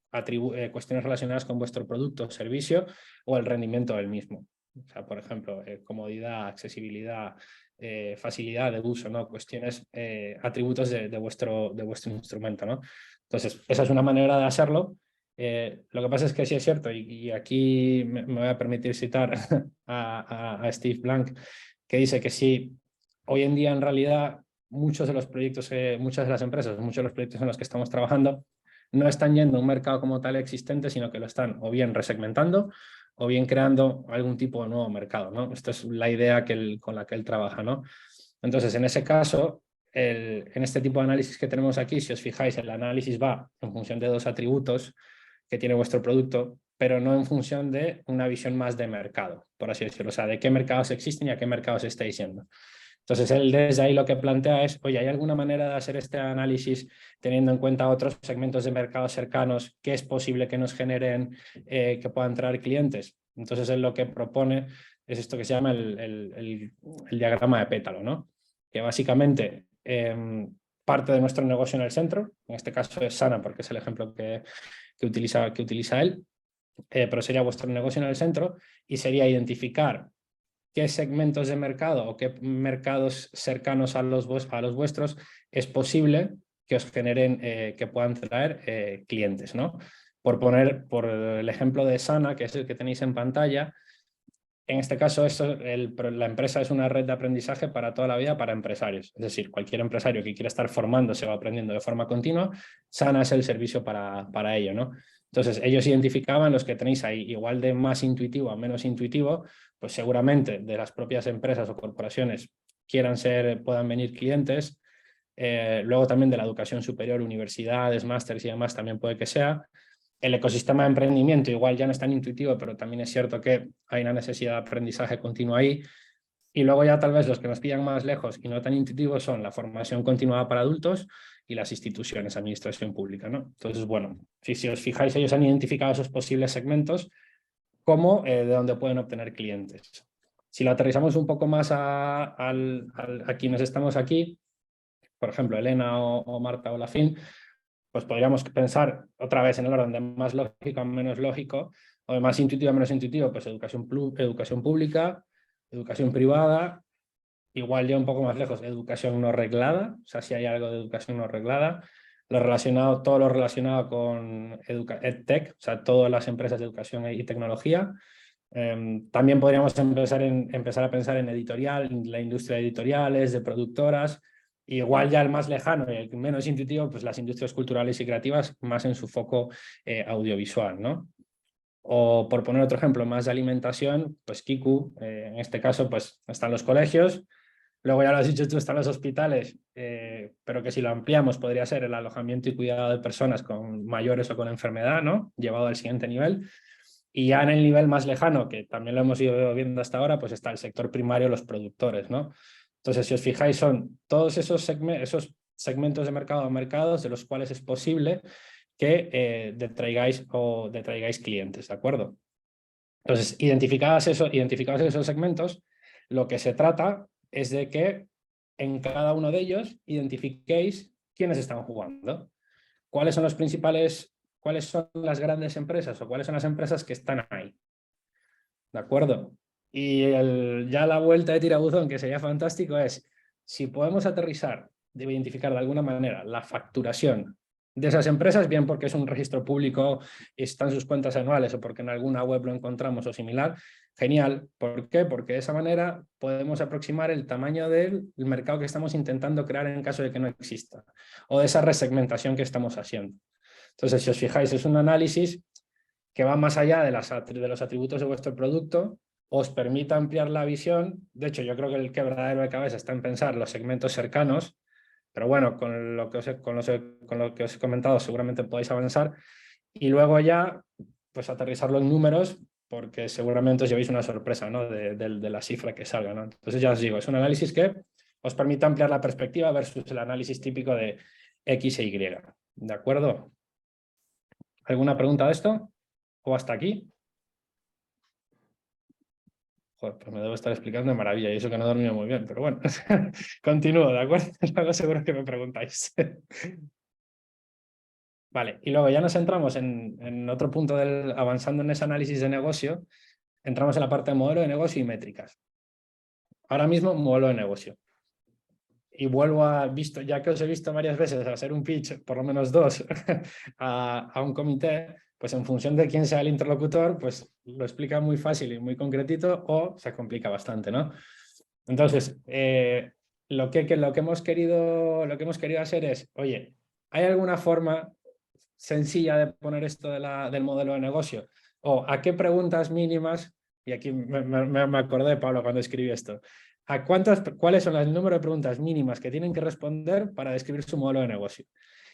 cuestiones relacionadas con vuestro producto o servicio o el rendimiento del mismo. O sea, por ejemplo, comodidad, accesibilidad, facilidad de uso, ¿no? Cuestiones, atributos de vuestro instrumento, ¿no? Entonces, esa es una manera de hacerlo. Lo que pasa es que sí es cierto, y aquí me voy a permitir citar a Steve Blank, que dice que sí, hoy en día en realidad muchos de los proyectos, muchas de las empresas, muchos de los proyectos en los que estamos trabajando no están yendo a un mercado como tal existente, sino que lo están o bien resegmentando o bien creando algún tipo de nuevo mercado, ¿no? Esta es la idea con la que él trabaja, ¿no? Entonces, en ese caso, en este tipo de análisis que tenemos aquí, si os fijáis, el análisis va en función de dos atributos que tiene vuestro producto, pero no en función de una visión más de mercado, por así decirlo, o sea, de qué mercados existen y a qué mercados estáis yendo. Entonces, él desde ahí lo que plantea es, oye, ¿hay alguna manera de hacer este análisis teniendo en cuenta otros segmentos de mercado cercanos que es posible que nos generen, que puedan traer clientes? Entonces, él lo que propone es esto que se llama el diagrama de pétalo, ¿no? Que básicamente parte de nuestro negocio en el centro, en este caso es Sana, porque es el ejemplo que utiliza él, pero sería vuestro negocio en el centro y sería identificar qué segmentos de mercado o qué mercados cercanos a los vuestros es posible que os generen, que puedan traer clientes, ¿no? Por el ejemplo de Sana, que es el que tenéis en pantalla, en este caso la empresa es una red de aprendizaje para toda la vida para empresarios. Es decir, cualquier empresario que quiera estar formándose o aprendiendo de forma continua, Sana es el servicio para ello, ¿no? Entonces, ellos identificaban los que tenéis ahí, igual de más intuitivo a menos intuitivo, pues seguramente de las propias empresas o corporaciones puedan venir clientes. Luego también de la educación superior, universidades, másteres y demás también puede que sea. El ecosistema de emprendimiento igual ya no es tan intuitivo, pero también es cierto que hay una necesidad de aprendizaje continuo ahí. Y luego ya tal vez los que nos pillan más lejos y no tan intuitivos son la formación continuada para adultos y las instituciones, administración pública, ¿no? Entonces, bueno, si os fijáis, ellos han identificado esos posibles segmentos como de donde pueden obtener clientes. Si lo aterrizamos un poco más a quienes estamos aquí, por ejemplo, Elena o Marta o Lafín, pues podríamos pensar otra vez en el orden de más lógico a menos lógico, o de más intuitivo a menos intuitivo, pues educación pública, educación privada, igual ya un poco más lejos, educación no reglada, o sea, si hay algo de educación no reglada, todo lo relacionado con EdTech, o sea, todas las empresas de educación y tecnología. También podríamos empezar a pensar en editorial, en la industria de editoriales, de productoras. Igual ya el más lejano y el menos intuitivo, pues las industrias culturales y creativas, más en su foco audiovisual, ¿no? O por poner otro ejemplo, más de alimentación, pues Kiku, en este caso, pues están los colegios. Luego ya lo has dicho tú, están los hospitales, pero que si lo ampliamos podría ser el alojamiento y cuidado de personas con mayores o con enfermedad, ¿no? Llevado al siguiente nivel. Y ya en el nivel más lejano, que también lo hemos ido viendo hasta ahora, pues está el sector primario, los productores, ¿no? Entonces, si os fijáis, son todos esos segmentos de mercado a mercados de los cuales es posible que detraigáis clientes, ¿de acuerdo? Entonces, identificados esos segmentos, lo que se trata es de que en cada uno de ellos identifiquéis quiénes están jugando, cuáles son las grandes empresas o cuáles son las empresas que están ahí. ¿De acuerdo? Y ya la vuelta de tirabuzón, que sería fantástico, es si podemos aterrizar, de identificar de alguna manera la facturación de esas empresas, bien porque es un registro público y están sus cuentas anuales o porque en alguna web lo encontramos o similar, genial. ¿Por qué? Porque de esa manera podemos aproximar el tamaño del mercado que estamos intentando crear en caso de que no exista o de esa resegmentación que estamos haciendo. Entonces, si os fijáis, es un análisis que va más allá de los atributos de vuestro producto, os permite ampliar la visión. De hecho, yo creo que el quebradero de cabeza está en pensar los segmentos cercanos, pero bueno, con lo que os he comentado seguramente podéis avanzar y luego ya pues aterrizarlo en números porque seguramente os llevéis una sorpresa, ¿no? de la cifra que salga, ¿no? Entonces ya os digo, es un análisis que os permite ampliar la perspectiva versus el análisis típico de X e Y. ¿De acuerdo? ¿Alguna pregunta de esto? ¿O hasta aquí? Joder, pues me debo estar explicando de maravilla y eso que no he dormido muy bien, pero bueno, continúo, ¿de acuerdo? Luego seguro que me preguntáis. Vale, y luego ya nos centramos en otro punto avanzando en ese análisis de negocio, entramos en la parte de modelo de negocio y métricas. Ahora mismo, modelo de negocio. Y ya que os he visto varias veces hacer un pitch, por lo menos 2, a un comité, pues en función de quién sea el interlocutor, pues lo explica muy fácil y muy concretito o se complica bastante, ¿no? Entonces, lo que hemos querido hacer es, oye, ¿hay alguna forma sencilla de poner esto del modelo de negocio? ¿O a qué preguntas mínimas? Y aquí me acordé, Pablo, cuando escribí esto. ¿Cuáles son el número de preguntas mínimas que tienen que responder para describir su modelo de negocio?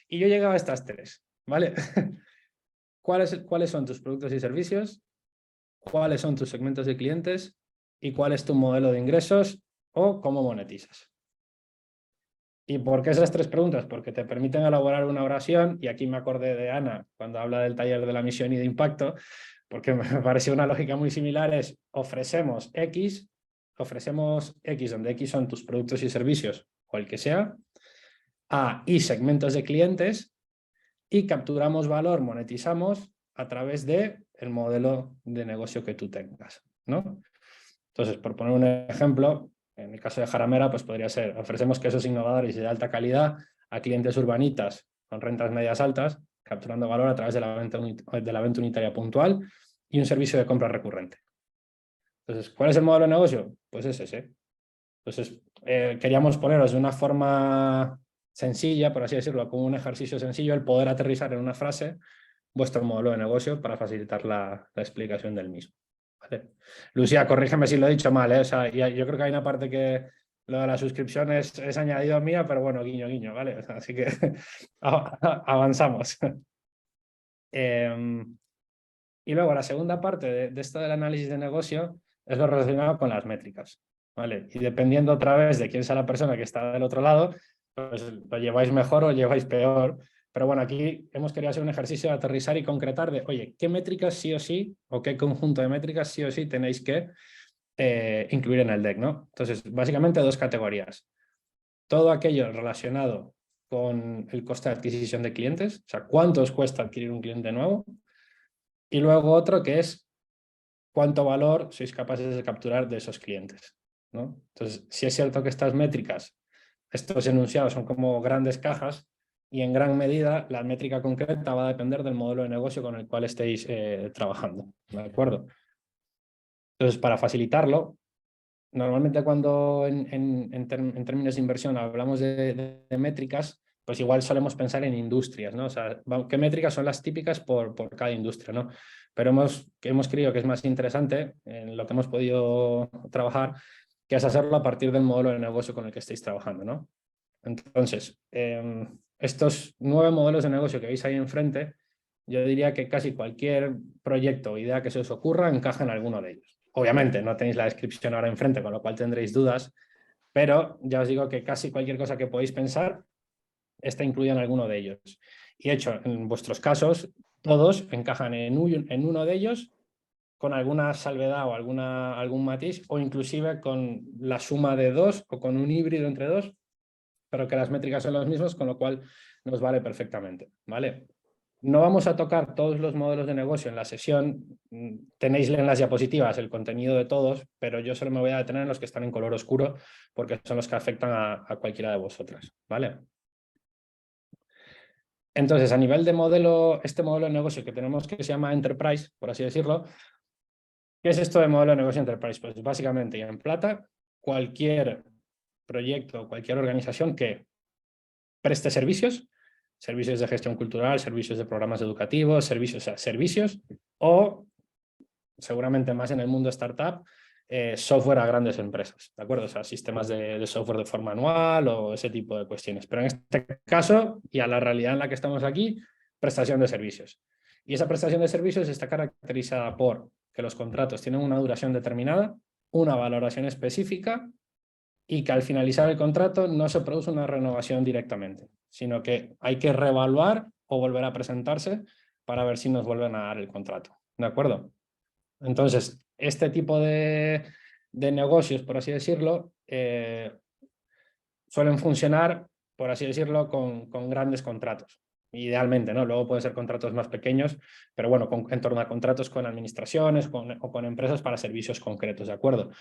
Y yo llegaba a estas 3, ¿vale? ¿Cuáles son tus productos y servicios? ¿Cuáles son tus segmentos de clientes? ¿Y cuál es tu modelo de ingresos? ¿O cómo monetizas? ¿Y por qué esas 3 preguntas? Porque te permiten elaborar una oración, y aquí me acordé de Ana cuando habla del taller de la misión y de impacto, porque me pareció una lógica muy similar, es ofrecemos X, donde X son tus productos y servicios, o el que sea, y segmentos de clientes, y capturamos valor, monetizamos a través del modelo de negocio que tú tengas, ¿no? Entonces, por poner un ejemplo, en el caso de Jaramera, pues podría ser, ofrecemos quesos innovadores y de alta calidad a clientes urbanitas con rentas medias altas, capturando valor a través de la venta unitaria puntual y un servicio de compra recurrente. Entonces, ¿cuál es el modelo de negocio? Pues es ese. Entonces, queríamos poneros de una forma sencilla, por así decirlo, como un ejercicio sencillo, el poder aterrizar en una frase vuestro modelo de negocio para facilitar la explicación del mismo. ¿Vale? Lucía, corrígeme si lo he dicho mal, ¿eh? O sea, yo creo que hay una parte que lo de la suscripción es añadido mía, pero bueno, guiño, guiño, ¿vale? O sea, así que avanzamos. Y luego la segunda parte de esto del análisis de negocio es lo relacionado con las métricas, ¿vale? Y dependiendo otra vez de quién sea la persona que está del otro lado, pues lo lleváis mejor o lo lleváis peor. Pero bueno, aquí hemos querido hacer un ejercicio de aterrizar y concretar de, oye, ¿qué métricas sí o sí, o qué conjunto de métricas sí o sí tenéis que incluir en el deck, ¿no? Entonces, básicamente 2 categorías. Todo aquello relacionado con el coste de adquisición de clientes, o sea, cuánto os cuesta adquirir un cliente nuevo. Y luego otro que es cuánto valor sois capaces de capturar de esos clientes, ¿no? Entonces, sí es cierto que estas métricas, estos enunciados son como grandes cajas y en gran medida la métrica concreta va a depender del modelo de negocio con el cual estéis trabajando, ¿de acuerdo? Entonces, para facilitarlo, normalmente cuando en términos de inversión hablamos de métricas, pues igual solemos pensar en industrias, ¿no? O sea, ¿qué métricas son las típicas por cada industria, ¿no? Pero hemos creído que es más interesante en lo que hemos podido trabajar, que es hacerlo a partir del modelo de negocio con el que estéis trabajando, ¿no? Entonces, estos 9 modelos de negocio que veis ahí enfrente, yo diría que casi cualquier proyecto o idea que se os ocurra encaja en alguno de ellos. Obviamente, no tenéis la descripción ahora enfrente, con lo cual tendréis dudas, pero ya os digo que casi cualquier cosa que podéis pensar está incluida en alguno de ellos. Y de hecho, en vuestros casos, todos encajan en uno de ellos con alguna salvedad o algún matiz, o inclusive con la suma de 2 o con un híbrido entre 2, pero que las métricas son las mismas, con lo cual nos vale perfectamente, ¿vale? No vamos a tocar todos los modelos de negocio en la sesión, tenéis en las diapositivas el contenido de todos, pero yo solo me voy a detener en los que están en color oscuro, porque son los que afectan a cualquiera de vosotras, ¿vale? Entonces, a nivel de modelo, este modelo de negocio que tenemos que se llama Enterprise, por así decirlo, ¿qué es esto de modelo de negocio Enterprise? Pues básicamente, y en plata, cualquier proyecto, cualquier organización que preste servicios de gestión cultural, servicios de programas educativos, servicios o, seguramente más en el mundo startup, software a grandes empresas, ¿de acuerdo? O sea, sistemas de software de forma anual o ese tipo de cuestiones. Pero en este caso, y a la realidad en la que estamos aquí, prestación de servicios. Y esa prestación de servicios está caracterizada por que los contratos tienen una duración determinada, una valoración específica y que al finalizar el contrato no se produce una renovación directamente, sino que hay que reevaluar o volver a presentarse para ver si nos vuelven a dar el contrato. ¿De acuerdo? Entonces, este tipo de negocios, por así decirlo, suelen funcionar, por así decirlo, con grandes contratos. Idealmente, ¿no? Luego pueden ser contratos más pequeños, pero bueno, en torno a contratos con administraciones o con empresas para servicios concretos, ¿de acuerdo?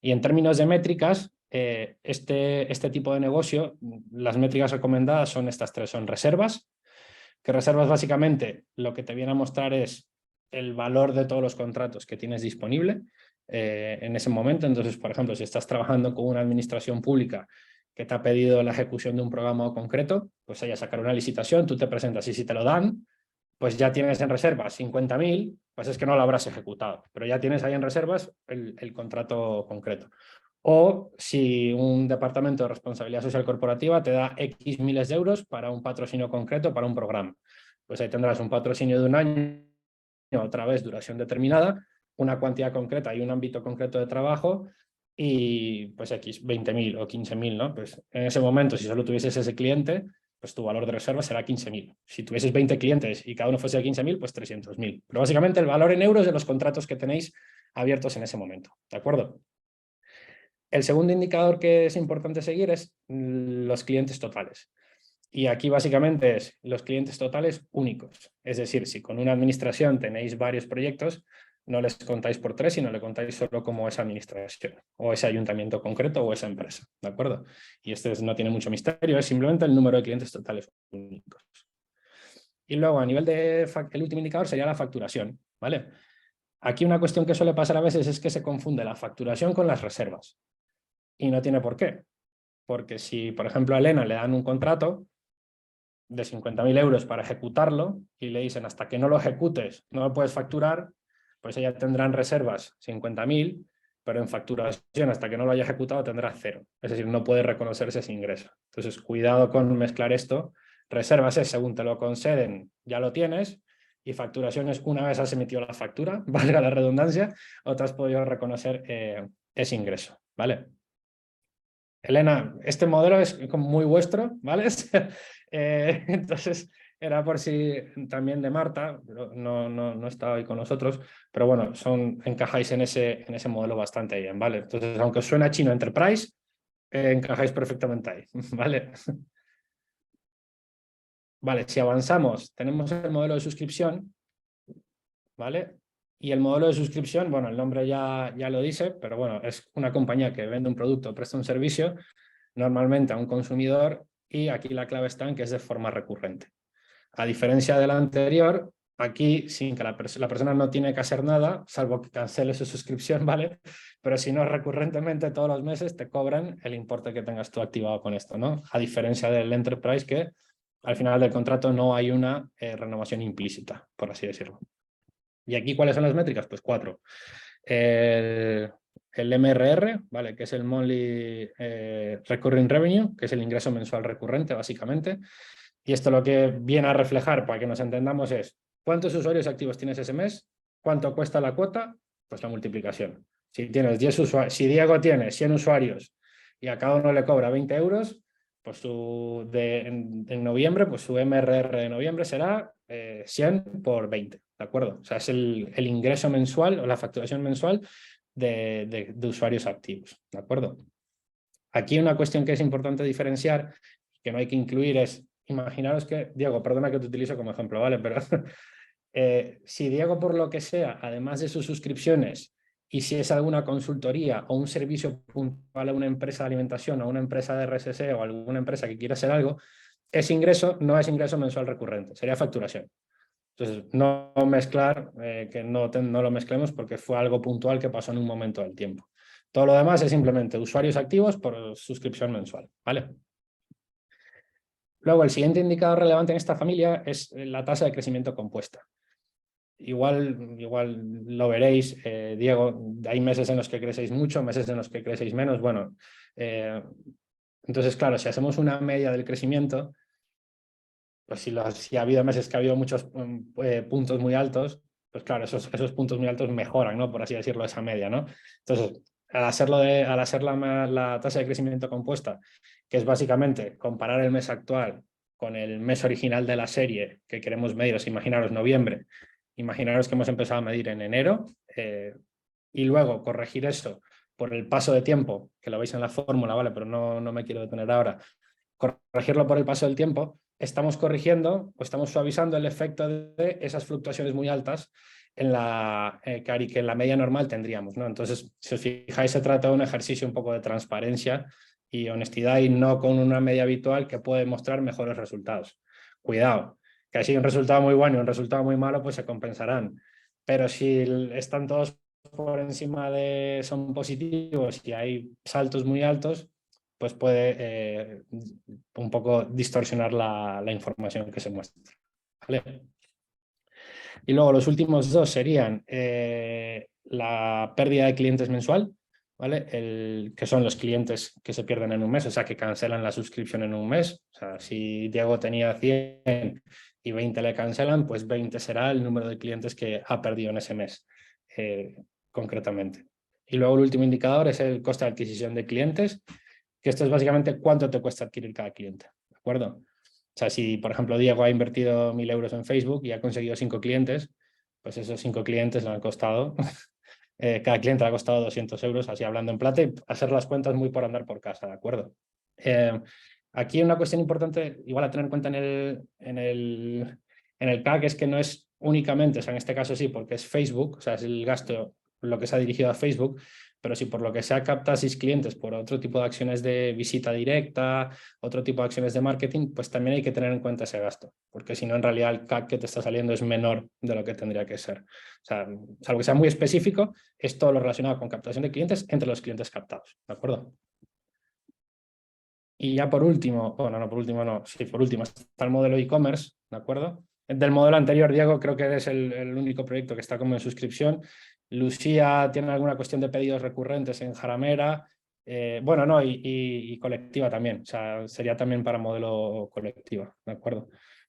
Y en términos de métricas, este tipo de negocio, las métricas recomendadas son estas 3, son reservas, que reservas básicamente lo que te viene a mostrar es el valor de todos los contratos que tienes disponible en ese momento. Entonces, por ejemplo, si estás trabajando con una administración pública que te ha pedido la ejecución de un programa concreto, pues ella sacará una licitación, tú te presentas y si te lo dan, pues ya tienes en reservas 50.000, pues es que no lo habrás ejecutado, pero ya tienes ahí en reservas el contrato concreto. O si un departamento de responsabilidad social corporativa te da X miles de euros para un patrocinio concreto para un programa, pues ahí tendrás un patrocinio de un año, otra vez duración determinada, una cuantía concreta y un ámbito concreto de trabajo y pues X, 20.000 o 15.000, ¿no? Pues en ese momento, si solo tuvieses ese cliente, pues tu valor de reserva será 15.000. Si tuvieses 20 clientes y cada uno fuese de 15.000, pues 300.000. Pero básicamente el valor en euros de los contratos que tenéis abiertos en ese momento, ¿de acuerdo? El segundo indicador que es importante seguir es los clientes totales. Y aquí básicamente es los clientes totales únicos. Es decir, si con una administración tenéis varios proyectos, no les contáis por 3, sino le contáis solo como esa administración, o ese ayuntamiento concreto, o esa empresa, ¿de acuerdo? Y este no tiene mucho misterio, es simplemente el número de clientes totales únicos. Y luego, a nivel el último indicador sería la facturación, ¿vale? Aquí una cuestión que suele pasar a veces es que se confunde la facturación con las reservas. Y no tiene por qué. Porque si, por ejemplo, a Elena le dan un contrato de 50.000 euros para ejecutarlo y le dicen hasta que no lo ejecutes no lo puedes facturar, pues ella tendrá en reservas 50.000, pero en facturación hasta que no lo haya ejecutado tendrá 0. Es decir, no puede reconocerse ese ingreso. Entonces, cuidado con mezclar esto. Reservas es según te lo conceden, ya lo tienes, y facturación es una vez has emitido la factura, valga la redundancia, o te has podido reconocer ese ingreso, ¿vale? Elena, este modelo es como muy vuestro, ¿vale? Entonces, era por si también de Marta, no está hoy con nosotros, pero bueno, encajáis en ese modelo bastante bien, ¿vale? Entonces, aunque os suena chino Enterprise, encajáis perfectamente ahí, ¿vale? Vale, si avanzamos, tenemos el modelo de suscripción, ¿vale? Y el modelo de suscripción, bueno, el nombre ya lo dice, pero bueno, es una compañía que vende un producto, presta un servicio, normalmente a un consumidor, y aquí la clave está en que es de forma recurrente. A diferencia del anterior, aquí sin que la persona no tiene que hacer nada, salvo que cancele su suscripción, ¿vale? Pero si no, recurrentemente todos los meses te cobran el importe que tengas tú activado con esto, ¿no? A diferencia del Enterprise, que al final del contrato no hay una renovación implícita, por así decirlo. ¿Y aquí cuáles son las métricas? Pues 4. El MRR, ¿vale? Que es el Monthly Recurring Revenue, que es el ingreso mensual recurrente, básicamente. Y esto lo que viene a reflejar, para que nos entendamos, es ¿cuántos usuarios activos tienes ese mes? ¿Cuánto cuesta la cuota? Pues la multiplicación. Si tienes 10 usuarios, si Diego tiene 100 usuarios y a cada uno le cobra 20 euros, pues en noviembre, pues su MRR de noviembre será 100 por 20, ¿de acuerdo? O sea, es el ingreso mensual o la facturación mensual de usuarios activos, ¿de acuerdo? Aquí una cuestión que es importante diferenciar, que no hay que incluir, es, imaginaros que, Diego, perdona que te utilizo como ejemplo, ¿vale? Pero si Diego, por lo que sea, además de sus suscripciones, y si es alguna consultoría o un servicio puntual a una empresa de alimentación o una empresa de RSS o alguna empresa que quiera hacer algo, ese ingreso no es ingreso mensual recurrente, sería facturación. Entonces, no mezclar, que no lo mezclemos porque fue algo puntual que pasó en un momento del tiempo. Todo lo demás es simplemente usuarios activos por suscripción mensual, ¿vale? Luego, el siguiente indicador relevante en esta familia es la tasa de crecimiento compuesta. Igual lo veréis, Diego, hay meses en los que crecéis mucho, meses en los que crecéis menos. Bueno, entonces, claro, si hacemos una media del crecimiento, pues si ha habido meses que ha habido muchos puntos muy altos, pues claro, esos puntos muy altos mejoran, ¿no? Por así decirlo, esa media, ¿no? Entonces, al hacer la tasa de crecimiento compuesta, que es básicamente comparar el mes actual con el mes original de la serie que queremos medir, imaginaros noviembre, imaginaros que hemos empezado a medir en enero, y luego corregir eso por el paso de tiempo, que lo veis en la fórmula, ¿vale? Pero no me quiero detener ahora. Corregirlo por el paso del tiempo, estamos corrigiendo o estamos suavizando el efecto de esas fluctuaciones muy altas en que en la media normal tendríamos, ¿no? Entonces, si os fijáis, se trata de un ejercicio un poco de transparencia y honestidad, y no con una media habitual que puede mostrar mejores resultados. Cuidado, que si hay un resultado muy bueno y un resultado muy malo, pues se compensarán. Pero si están todos por encima son positivos y hay saltos muy altos, pues puede un poco distorsionar la información que se muestra. ¿Vale? Y luego los últimos dos serían la pérdida de clientes mensual, ¿vale? Que son los clientes que se pierden en un mes, o sea, que cancelan la suscripción en un mes. O sea, si Diego tenía 100 y 20 le cancelan, pues 20 será el número de clientes que ha perdido en ese mes, concretamente. Y luego el último indicador es el coste de adquisición de clientes, que esto es básicamente cuánto te cuesta adquirir cada cliente, ¿de acuerdo? O sea, si por ejemplo Diego ha invertido 1.000 euros en Facebook y ha conseguido 5 clientes, pues esos 5 clientes le han costado, cada cliente le ha costado 200 euros, así hablando en plata, y hacer las cuentas muy por andar por casa, ¿de acuerdo? Aquí una cuestión importante, igual a tener en cuenta en el CAC, es que no es únicamente, o sea, en este caso sí, porque es Facebook, o sea, es el gasto, lo que se ha dirigido a Facebook, pero si por lo que sea captasis clientes por otro tipo de acciones de visita directa, otro tipo de acciones de marketing, pues también hay que tener en cuenta ese gasto, porque si no, en realidad el CAC que te está saliendo es menor de lo que tendría que ser. O sea, salvo que sea muy específico, es todo lo relacionado con captación de clientes entre los clientes captados, ¿de acuerdo? Y ya por último, bueno, no por último, no, sí, por último está el modelo e-commerce, ¿de acuerdo? Del modelo anterior, Diego, creo que eres el único proyecto que está como en suscripción. Lucía tiene alguna cuestión de pedidos recurrentes en Jaramera, bueno, no, y colectiva también, o sea, sería también para modelo colectiva, ¿de acuerdo?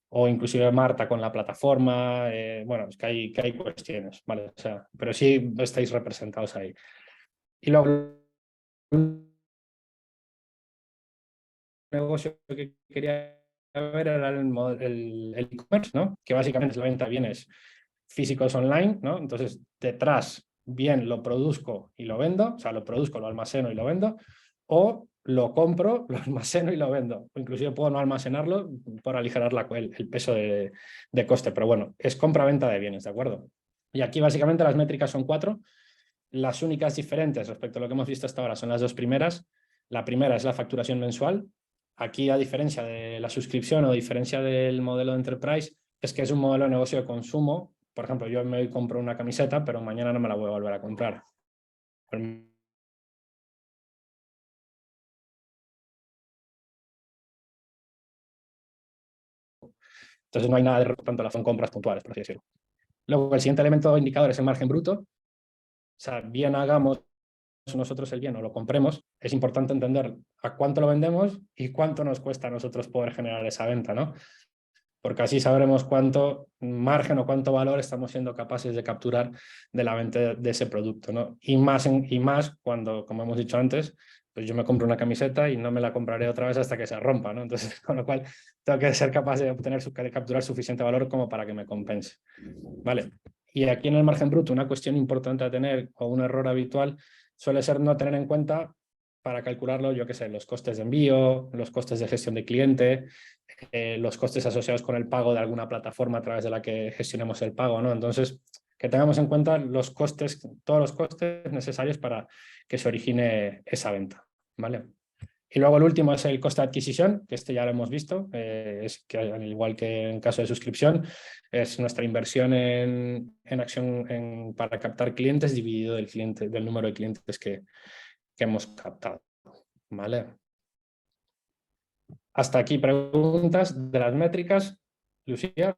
O inclusive Marta con la plataforma, bueno, es que hay cuestiones, ¿vale? O sea, pero sí estáis representados ahí. Y luego negocio que quería ver era el e-commerce, ¿no? Que básicamente es la venta de bienes físicos online, ¿no? Entonces, detrás, bien lo produzco y lo vendo, o sea, lo produzco, lo almaceno y lo vendo, o lo compro, lo almaceno y lo vendo. O inclusive puedo no almacenarlo por aligerar el peso de coste, pero bueno, es compra-venta de bienes, ¿de acuerdo? Y aquí básicamente las métricas son 4. Las únicas diferentes respecto a lo que hemos visto hasta ahora son las 2 primeras. La primera es la facturación mensual. Aquí, a diferencia de la suscripción o a diferencia del modelo de Enterprise, es que es un modelo de negocio de consumo. Por ejemplo, yo me compro una camiseta, pero mañana no me la voy a volver a comprar. Entonces no hay nada de tanto, son compras puntuales, por así decirlo. Luego, el siguiente elemento indicador es el margen bruto. O sea, bien hagamos nosotros el bien o lo compremos, es importante entender a cuánto lo vendemos y cuánto nos cuesta a nosotros poder generar esa venta, ¿no? Porque así sabremos cuánto margen o cuánto valor estamos siendo capaces de capturar de la venta de ese producto, ¿no? Y más cuando, como hemos dicho antes, pues yo me compro una camiseta y no me la compraré otra vez hasta que se rompa, ¿no? Entonces, con lo cual, tengo que ser capaz de de capturar suficiente valor como para que me compense, ¿vale? Y aquí en el margen bruto, una cuestión importante a tener o un error habitual suele ser no tener en cuenta para calcularlo, yo qué sé, los costes de envío, los costes de gestión de cliente, los costes asociados con el pago de alguna plataforma a través de la que gestionemos el pago, ¿no? Entonces, que tengamos en cuenta los costes, todos los costes necesarios para que se origine esa venta, ¿vale? Y luego el último es el coste de adquisición, que este ya lo hemos visto, es que al igual que en caso de suscripción, es nuestra inversión en acción para captar clientes dividido del número de clientes que hemos captado, ¿vale? Hasta aquí preguntas de las métricas. Lucía.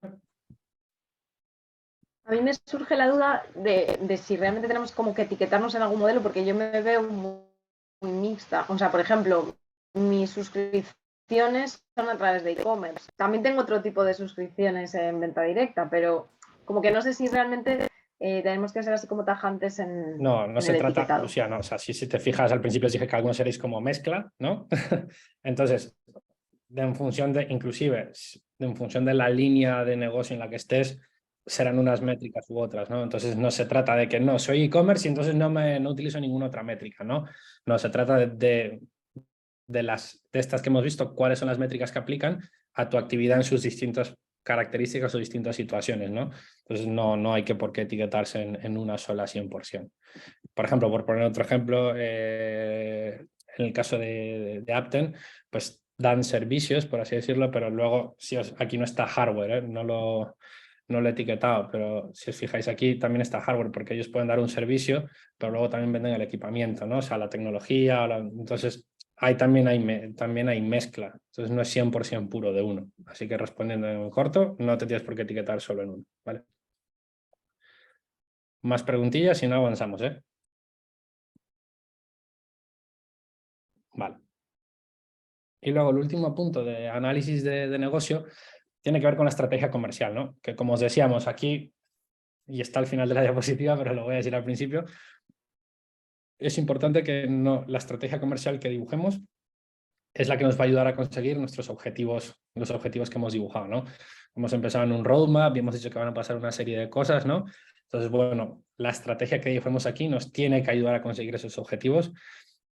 A mí me surge la duda de si realmente tenemos como que etiquetarnos en algún modelo, porque yo me veo muy mixta. O sea, por ejemplo, mis suscripciones son a través de e-commerce. También tengo otro tipo de suscripciones en venta directa, pero como que no sé si realmente tenemos que ser así como tajantes en No se el trata, etiquetado. Lucía, no. O sea, si te fijas, al principio os dije que algunos seréis como mezcla, ¿no? Entonces, en función de la línea de negocio en la que estés, serán unas métricas u otras, ¿no? Entonces no se trata de que no, soy e-commerce y entonces no utilizo ninguna otra métrica, ¿no? No, se trata de estas que hemos visto, cuáles son las métricas que aplican a tu actividad en sus distintas características o distintas situaciones, ¿no? Entonces no hay que por qué etiquetarse en una sola 100%. Por ejemplo, por poner otro ejemplo, en el caso de Apten, pues dan servicios, por así decirlo, pero luego, aquí no está hardware, no lo he etiquetado, pero si os fijáis aquí también está hardware, porque ellos pueden dar un servicio, pero luego también venden el equipamiento, ¿no? O sea, la tecnología, entonces también hay mezcla, entonces no es 100% puro de uno. Así que respondiendo en corto, no te tienes por qué etiquetar solo en uno, ¿vale? Más preguntillas y no avanzamos, ¿eh? Vale. Y luego el último punto de análisis de negocio tiene que ver con la estrategia comercial, ¿no? Que como os decíamos aquí, y está al final de la diapositiva, pero lo voy a decir al principio, es importante que la estrategia comercial que dibujemos es la que nos va a ayudar a conseguir nuestros objetivos, los objetivos que hemos dibujado, ¿no? Hemos empezado en un roadmap y hemos dicho que van a pasar una serie de cosas, ¿no? Entonces, bueno, la estrategia que dibujemos aquí nos tiene que ayudar a conseguir esos objetivos.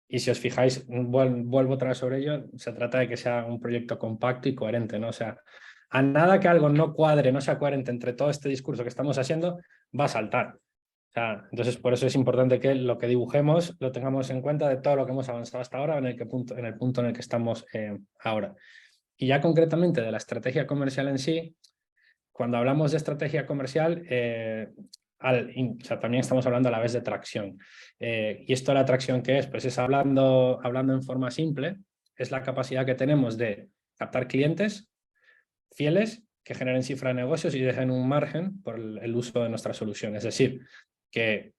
Y si os fijáis, vuelvo otra vez sobre ello, se trata de que sea un proyecto compacto y coherente, ¿no? O sea, a nada que algo no cuadre, no sea coherente entre todo este discurso que estamos haciendo, va a saltar. O sea, entonces, por eso es importante que lo que dibujemos lo tengamos en cuenta de todo lo que hemos avanzado hasta ahora en el punto en el que estamos ahora. Y ya concretamente de la estrategia comercial en sí, cuando hablamos de estrategia comercial, o sea, también estamos hablando a la vez de tracción. ¿Y esto la tracción qué es? Pues es hablando en forma simple, es la capacidad que tenemos de captar clientes fieles que generen cifra de negocios y dejen un margen por el uso de nuestra solución. Es decir, que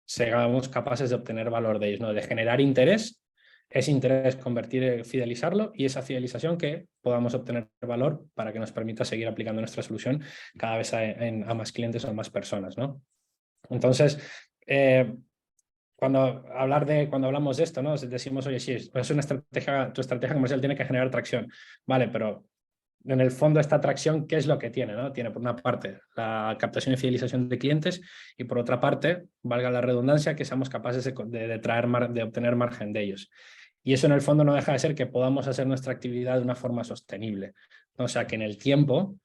seamos capaces de obtener valor de ellos, ¿no? De generar interés, ese interés convertir, fidelizarlo y esa fidelización que podamos obtener valor para que nos permita seguir aplicando nuestra solución cada vez a más clientes o a más personas, ¿no? Entonces, cuando hablamos de esto, ¿no? Decimos, oye, sí, es una estrategia, tu estrategia comercial tiene que generar tracción, vale, pero en el fondo esta atracción, ¿qué es lo que tiene? ¿No? Tiene por una parte la captación y fidelización de clientes y por otra parte, valga la redundancia, que seamos capaces de obtener margen de ellos. Y eso en el fondo no deja de ser que podamos hacer nuestra actividad de una forma sostenible, ¿no? O sea, que en el tiempo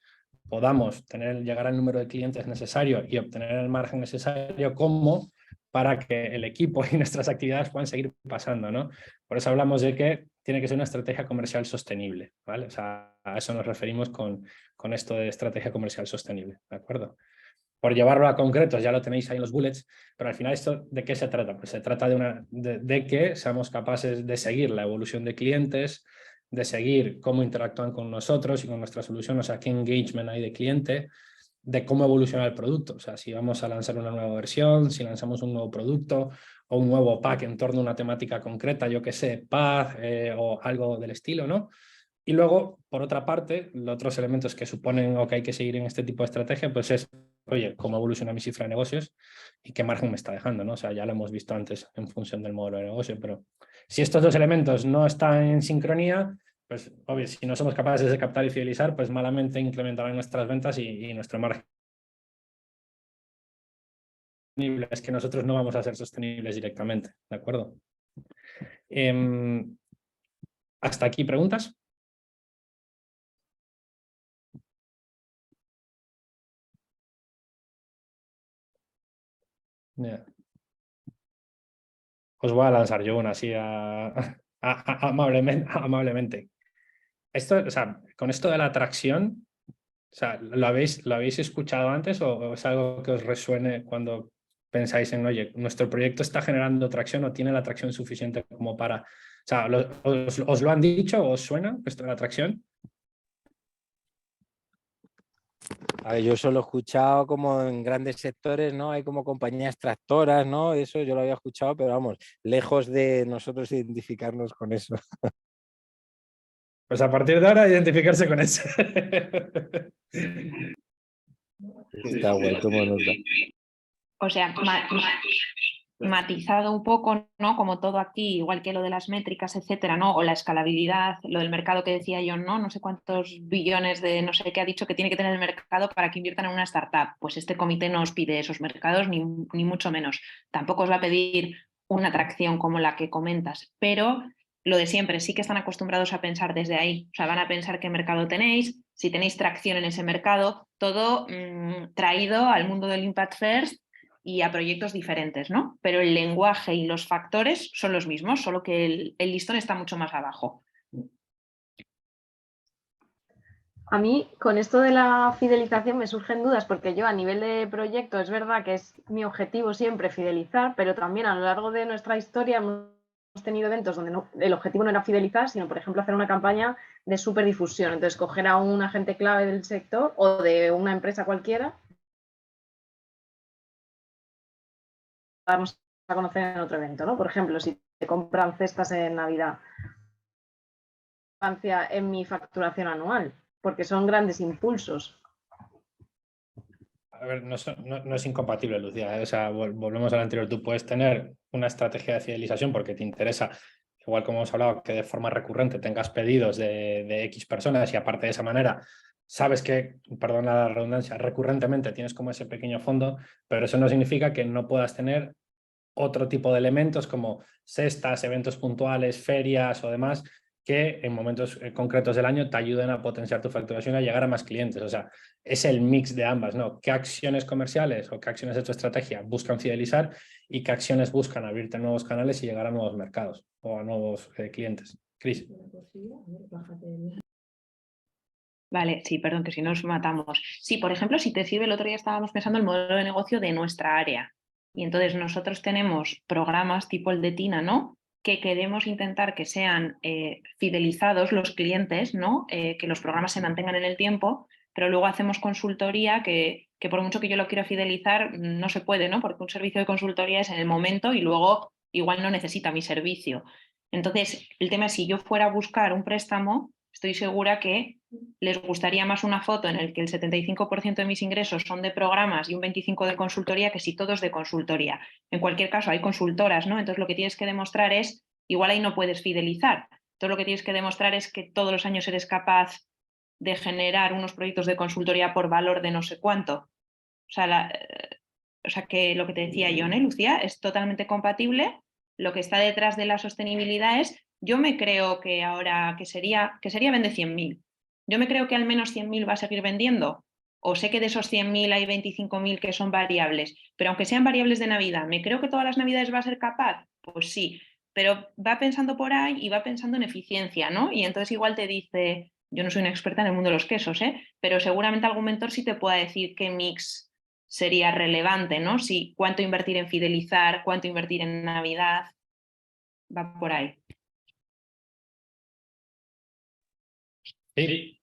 podamos llegar al número de clientes necesario y obtener el margen necesario, como para que el equipo y nuestras actividades puedan seguir pasando, ¿no? Por eso hablamos de que tiene que ser una estrategia comercial sostenible, ¿vale? O sea, a eso nos referimos con esto de estrategia comercial sostenible, ¿de acuerdo? Por llevarlo a concretos, ya lo tenéis ahí en los bullets, pero al final, ¿esto de qué se trata? Pues se trata de que seamos capaces de seguir la evolución de clientes, de seguir cómo interactúan con nosotros y con nuestra solución, o sea, qué engagement hay de cliente, de cómo evoluciona el producto, o sea, si vamos a lanzar una nueva versión, si lanzamos un nuevo producto o un nuevo pack en torno a una temática concreta, yo que sé, paz o algo del estilo, ¿no? Y luego, por otra parte, los otros elementos que suponen o que hay que seguir en este tipo de estrategia, pues es, oye, cómo evoluciona mi cifra de negocios y qué margen me está dejando, ¿no? O sea, ya lo hemos visto antes en función del modelo de negocio, pero si estos dos elementos no están en sincronía, pues, obvio, si no somos capaces de captar y fidelizar, pues malamente incrementarán nuestras ventas y nuestro margen. Es que nosotros no vamos a ser sostenibles directamente, ¿de acuerdo? ¿Hasta aquí preguntas? Yeah. Os voy a lanzar yo una así amablemente. Esto, o sea, con esto de la atracción, o sea, ¿lo habéis escuchado antes o es algo que os resuene cuando pensáis en, oye, nuestro proyecto está generando tracción o tiene la atracción suficiente como para... O sea, ¿os lo han dicho o os suena esto de la atracción? A ver, yo solo he escuchado como en grandes sectores, ¿no? Hay como compañías tractoras, ¿no? Eso yo lo había escuchado, pero vamos, lejos de nosotros identificarnos con eso. Pues a partir de ahora, identificarse con eso. Está guay, tomo nota. O sea, matizado un poco, ¿no? Como todo aquí, igual que lo de las métricas, etcétera, ¿no? O la escalabilidad, lo del mercado que decía yo, ¿no? No sé cuántos billones de no sé qué ha dicho que tiene que tener el mercado para que inviertan en una startup. Pues este comité no os pide esos mercados, ni mucho menos. Tampoco os va a pedir una atracción como la que comentas, pero lo de siempre, sí que están acostumbrados a pensar desde ahí. O sea, van a pensar qué mercado tenéis, si tenéis tracción en ese mercado, todo traído al mundo del Impact First y a proyectos diferentes, ¿no? Pero el lenguaje y los factores son los mismos, solo que el listón está mucho más abajo. A mí, con esto de la fidelización me surgen dudas, porque yo a nivel de proyecto es verdad que es mi objetivo siempre fidelizar, pero también a lo largo de nuestra historia hemos tenido eventos donde el objetivo no era fidelizar, sino, por ejemplo, hacer una campaña de superdifusión. Entonces, coger a un agente clave del sector o de una empresa cualquiera, darnos a conocer en otro evento, ¿no? Por ejemplo, si te compran cestas en Navidad, en mi facturación anual, porque son grandes impulsos. A ver, no es incompatible, Lucía, ¿eh? O sea, volvemos al anterior. Tú puedes tener una estrategia de fidelización porque te interesa, igual como hemos hablado, que de forma recurrente tengas pedidos de X personas y aparte de esa manera sabes que, perdón la redundancia, recurrentemente tienes como ese pequeño fondo, pero eso no significa que no puedas tener otro tipo de elementos como cestas, eventos puntuales, ferias o demás, que en momentos concretos del año te ayuden a potenciar tu facturación y a llegar a más clientes. O sea, es el mix de ambas, ¿no? ¿Qué acciones comerciales o qué acciones de tu estrategia buscan fidelizar y qué acciones buscan abrirte nuevos canales y llegar a nuevos mercados o a nuevos clientes? Cris. Vale, sí, perdón, que si nos matamos. Sí, por ejemplo, si te sirve, el otro día estábamos pensando el modelo de negocio de nuestra área. Y entonces nosotros tenemos programas tipo el de Tina, ¿no? Que queremos intentar que sean fidelizados los clientes, ¿no? Que los programas se mantengan en el tiempo, pero luego hacemos consultoría que por mucho que yo lo quiera fidelizar, no se puede, ¿no? Porque un servicio de consultoría es en el momento y luego igual no necesita mi servicio. Entonces, el tema es si yo fuera a buscar un préstamo, estoy segura que les gustaría más una foto en la que el 75% de mis ingresos son de programas y un 25% de consultoría que si todos de consultoría. En cualquier caso, hay consultoras, ¿no? Entonces lo que tienes que demostrar es, igual ahí no puedes fidelizar. Todo lo que tienes que demostrar es que todos los años eres capaz de generar unos proyectos de consultoría por valor de no sé cuánto. O sea que lo que te decía yo, ¿no, Lucía? Es totalmente compatible. Lo que está detrás de la sostenibilidad es, yo me creo que ahora que sería vende 100.000. Yo me creo que al menos 100.000 va a seguir vendiendo. o sé que de esos 100.000 hay 25.000 que son variables, pero aunque sean variables de Navidad, ¿me creo que todas las Navidades va a ser capaz? Pues sí, pero va pensando por ahí y va pensando en eficiencia, ¿no? Y entonces igual te dice, yo no soy una experta en el mundo de los quesos, pero seguramente algún mentor sí te pueda decir qué mix sería relevante, ¿no? Si cuánto invertir en fidelizar, cuánto invertir en Navidad, va por ahí. Sí.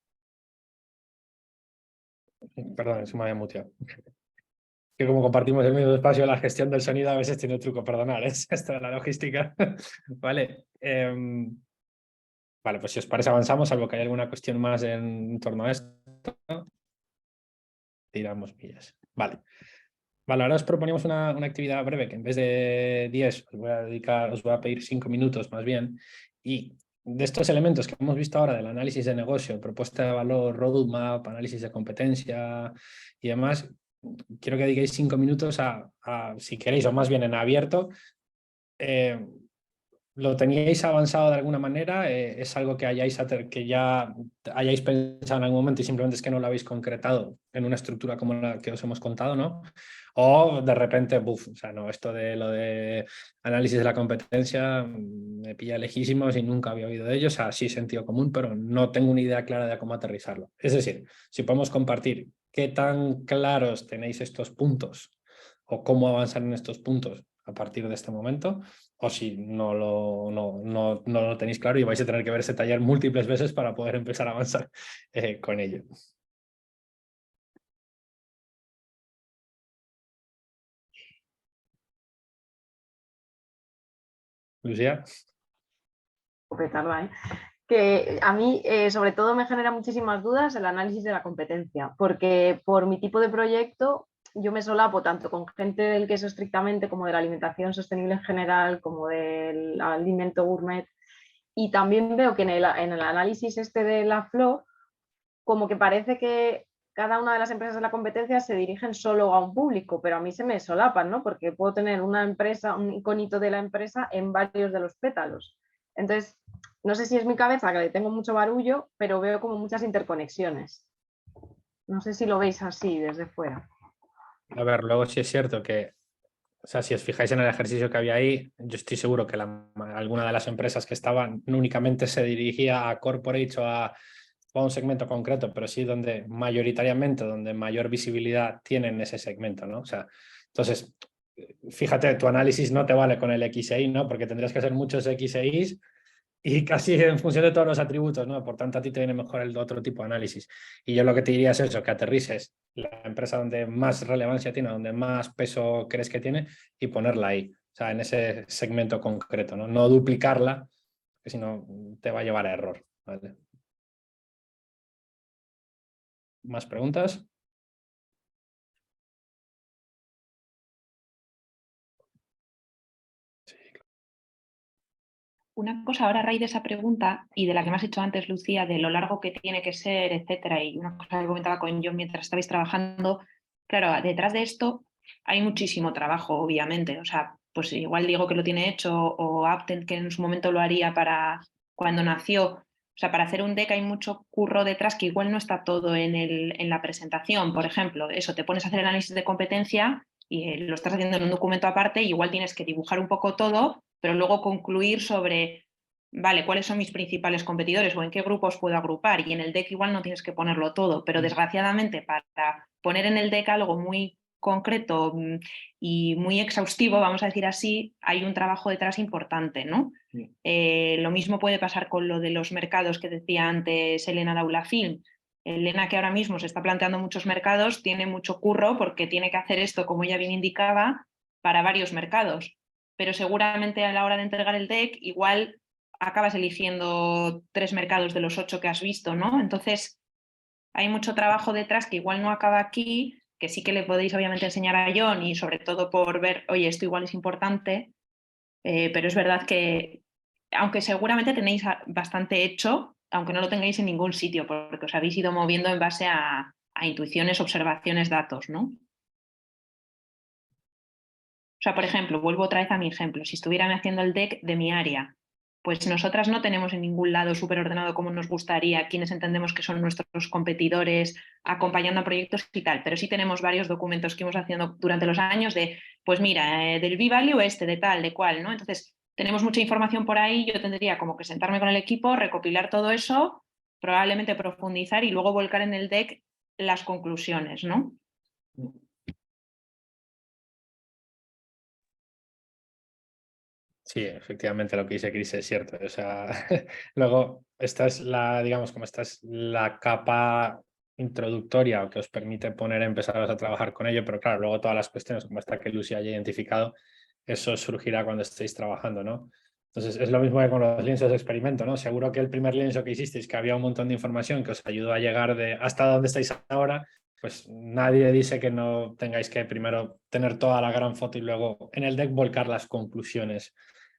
Perdón, se me había muteado. Que como compartimos el mismo espacio, la gestión del sonido a veces tiene truco, perdonar, es esto de la logística. Vale. Vale, pues si os parece avanzamos, salvo que haya alguna cuestión más en torno a esto. Tiramos millas. Vale. Vale, ahora os proponemos una actividad breve que en vez de 10 os voy a pedir 5 minutos más bien. Y de estos elementos que hemos visto ahora del análisis de negocio, propuesta de valor, roadmap, análisis de competencia y demás, quiero que dediquéis 5 minutos si queréis, o más bien en abierto, ¿lo teníais avanzado de alguna manera? ¿Es algo que ya hayáis pensado en algún momento y simplemente es que no lo habéis concretado en una estructura como la que os hemos contado, ¿no? O de repente, o sea, no, esto de lo de análisis de la competencia me pilla lejísimos y nunca había oído de ello, o sea, sí sentido común, pero no tengo una idea clara de cómo aterrizarlo. Es decir, si podemos compartir qué tan claros tenéis estos puntos o cómo avanzar en estos puntos a partir de este momento, o si no lo tenéis claro y vais a tener que ver ese taller múltiples veces para poder empezar a avanzar con ello. Lucía. Tarda, ¿eh? Que a mí sobre todo me genera muchísimas dudas el análisis de la competencia, porque por mi tipo de proyecto yo me solapo tanto con gente del queso estrictamente como de la alimentación sostenible en general, como del alimento gourmet, y también veo que en el análisis este de la flor, como que parece que cada una de las empresas de la competencia se dirigen solo a un público, pero a mí se me solapan, ¿no? Porque puedo tener una empresa, un iconito de la empresa en varios de los pétalos. Entonces, no sé si es mi cabeza que le tengo mucho barullo, pero veo como muchas interconexiones. No sé si lo veis así desde fuera. A ver, luego sí es cierto que, o sea, si os fijáis en el ejercicio que había ahí, yo estoy seguro que alguna de las empresas que estaban no únicamente se dirigía a corporate o a un segmento concreto, pero sí donde mayoritariamente, donde mayor visibilidad tienen ese segmento, ¿no? O sea, entonces, fíjate, tu análisis no te vale con el XI, ¿no? Porque tendrías que hacer muchos XIs y casi en función de todos los atributos, ¿no? Por tanto, a ti te viene mejor el otro tipo de análisis. Y yo lo que te diría es eso, que aterrices la empresa donde más relevancia tiene, donde más peso crees que tiene y ponerla ahí, o sea, en ese segmento concreto, ¿no? No duplicarla, porque si no te va a llevar a error, ¿vale? ¿Más preguntas? Una cosa ahora a raíz de esa pregunta y de la que me has hecho antes, Lucía, de lo largo que tiene que ser, etcétera, y una cosa que comentaba con John mientras estabais trabajando, claro, detrás de esto hay muchísimo trabajo, obviamente. O sea, pues igual digo que lo tiene hecho o Aptent que en su momento lo haría para cuando nació. O sea, para hacer un deck hay mucho curro detrás que igual no está todo en la presentación. Por ejemplo, eso, te pones a hacer el análisis de competencia y lo estás haciendo en un documento aparte, y igual tienes que dibujar un poco todo, pero luego concluir sobre, vale, cuáles son mis principales competidores o en qué grupos puedo agrupar. Y en el deck igual no tienes que ponerlo todo, pero desgraciadamente para poner en el deck algo muy concreto y muy exhaustivo, vamos a decir así, hay un trabajo detrás importante, ¿no? Sí. Lo mismo puede pasar con lo de los mercados que decía antes Elena Daulafilm. Elena, que ahora mismo se está planteando muchos mercados, tiene mucho curro porque tiene que hacer esto, como ella bien indicaba, para varios mercados. Pero seguramente a la hora de entregar el deck, igual acabas eligiendo 3 mercados de los 8 que has visto, ¿no? Entonces, hay mucho trabajo detrás que igual no acaba aquí, que sí que le podéis obviamente enseñar a John y sobre todo por ver, oye, esto igual es importante, pero es verdad que, aunque seguramente tenéis bastante hecho, aunque no lo tengáis en ningún sitio, porque os habéis ido moviendo en base a intuiciones, observaciones, datos, ¿no? O sea, por ejemplo, vuelvo otra vez a mi ejemplo. Si estuviera haciendo el deck de mi área, pues nosotras no tenemos en ningún lado súper ordenado como nos gustaría, quienes entendemos que son nuestros competidores, acompañando a proyectos y tal, pero sí tenemos varios documentos que hemos haciendo durante los años de, pues mira, del V-Value de tal, de cual, ¿no? Entonces, tenemos mucha información por ahí, yo tendría como que sentarme con el equipo, recopilar todo eso, probablemente profundizar y luego volcar en el deck las conclusiones, ¿no? Sí, efectivamente lo que dice Chris es cierto. O sea, luego esta es la, digamos, como esta es la capa introductoria que os permite empezaros a trabajar con ello, pero claro, luego todas las cuestiones como esta que Lucy haya identificado, eso surgirá cuando estéis trabajando, ¿no? Entonces es lo mismo que con los lienzos de experimento, ¿no? Seguro que el primer lienzo que hicisteis, que había un montón de información que os ayudó a llegar de hasta donde estáis ahora, pues nadie dice que no tengáis que primero tener toda la gran foto y luego en el deck volcar las conclusiones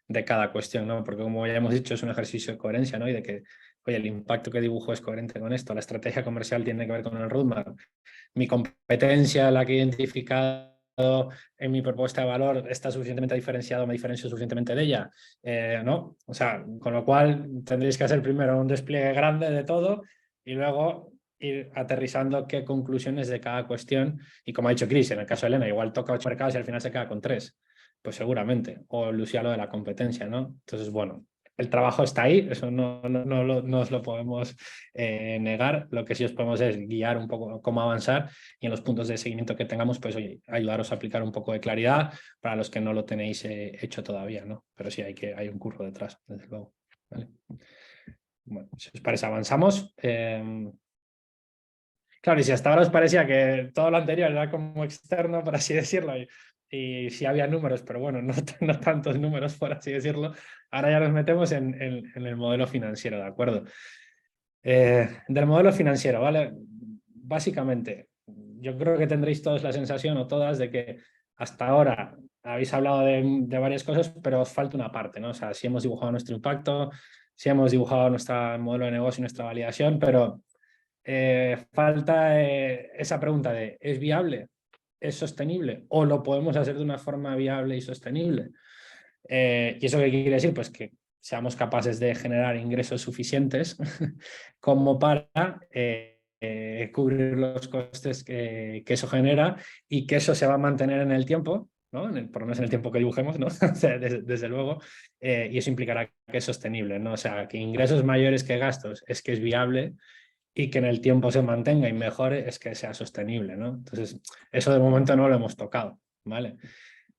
de cada cuestión, ¿no? Porque como ya hemos dicho, es un ejercicio de coherencia, ¿no? Y de que, oye, el impacto que dibujo es coherente con esto, la estrategia comercial tiene que ver con el roadmap, mi competencia, la que he identificado en mi propuesta de valor, está suficientemente diferenciado, me diferencio suficientemente de ella, ¿no? O sea, con lo cual tendréis que hacer primero un despliegue grande de todo y luego ir aterrizando qué conclusiones de cada cuestión. Y como ha dicho Chris, en el caso de Elena, igual toca 8 mercados y al final se queda con 3. Pues seguramente, o Lucía lo de la competencia, ¿no? Entonces, bueno, el trabajo está ahí, eso no os lo podemos negar. Lo que sí os podemos es guiar un poco cómo avanzar y en los puntos de seguimiento que tengamos, pues oye, ayudaros a aplicar un poco de claridad para los que no lo tenéis hecho todavía, ¿no? Pero sí hay un curro detrás, desde luego. ¿Vale? Bueno, si os parece, avanzamos. Claro, y si hasta ahora os parecía que todo lo anterior era como externo, por así decirlo, y sí había números, pero bueno, no tantos números, por así decirlo, ahora ya nos metemos en el modelo financiero, ¿de acuerdo? Del modelo financiero, ¿vale? Básicamente, yo creo que tendréis todos la sensación, o todas, de que hasta ahora habéis hablado de varias cosas, pero os falta una parte, ¿no? O sea, sí hemos dibujado nuestro impacto, sí hemos dibujado nuestro modelo de negocio y nuestra validación, pero falta esa pregunta de ¿es viable? ¿Es sostenible? ¿O lo podemos hacer de una forma viable y sostenible? ¿Y eso qué quiere decir? Pues que seamos capaces de generar ingresos suficientes como para cubrir los costes que eso genera y que eso se va a mantener en el tiempo, ¿no? Por lo menos en el tiempo que dibujemos, ¿no? O sea, desde luego, y eso implicará que es sostenible, ¿no? O sea, que ingresos mayores que gastos es que es viable y que en el tiempo se mantenga y mejore es que sea sostenible, ¿no? Entonces, eso de momento no lo hemos tocado, ¿vale?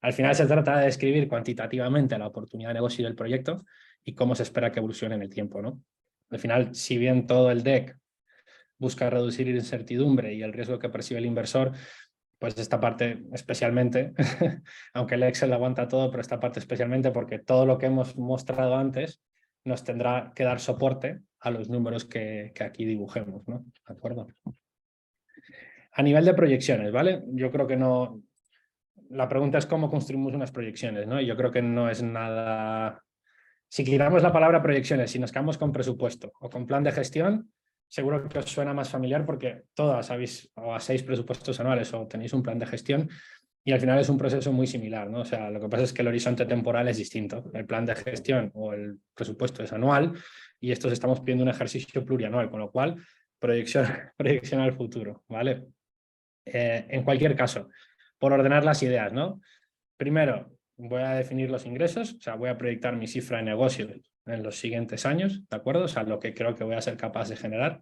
Al final se trata de describir cuantitativamente la oportunidad de negocio del proyecto y cómo se espera que evolucione en el tiempo, ¿no? Al final, si bien todo el deck busca reducir la incertidumbre y el riesgo que percibe el inversor, pues esta parte especialmente, aunque el Excel aguanta todo, pero esta parte especialmente porque todo lo que hemos mostrado antes nos tendrá que dar soporte a los números que aquí dibujemos, ¿no? ¿De acuerdo? A nivel de proyecciones, ¿vale? Yo creo que no... La pregunta es cómo construimos unas proyecciones, ¿no? Y yo creo que no es nada... Si quitamos la palabra proyecciones, si nos quedamos con presupuesto o con plan de gestión, seguro que os suena más familiar porque todas habéis o hacéis presupuestos anuales o tenéis un plan de gestión y al final es un proceso muy similar, ¿no? O sea, lo que pasa es que el horizonte temporal es distinto. El plan de gestión o el presupuesto es anual y estos estamos pidiendo un ejercicio plurianual, con lo cual proyección al futuro, ¿vale? En cualquier caso, por ordenar las ideas, ¿no? Primero, voy a definir los ingresos, o sea, voy a proyectar mi cifra de negocio en los siguientes años, ¿de acuerdo? O sea, lo que creo que voy a ser capaz de generar.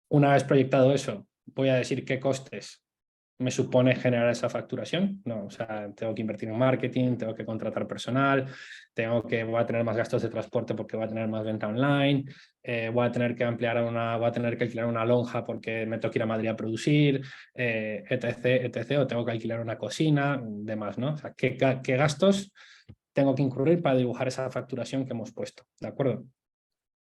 Una vez proyectado eso, voy a decir qué costes me supone generar esa facturación, ¿no? O sea, tengo que invertir en marketing, tengo que contratar personal, voy a tener más gastos de transporte porque voy a tener más venta online, voy a tener que voy a tener que alquilar una lonja porque me tengo que ir a Madrid a producir, etc, o tengo que alquilar una cocina, demás, ¿no? O sea, ¿qué gastos tengo que incurrir para dibujar esa facturación que hemos puesto? ¿De acuerdo?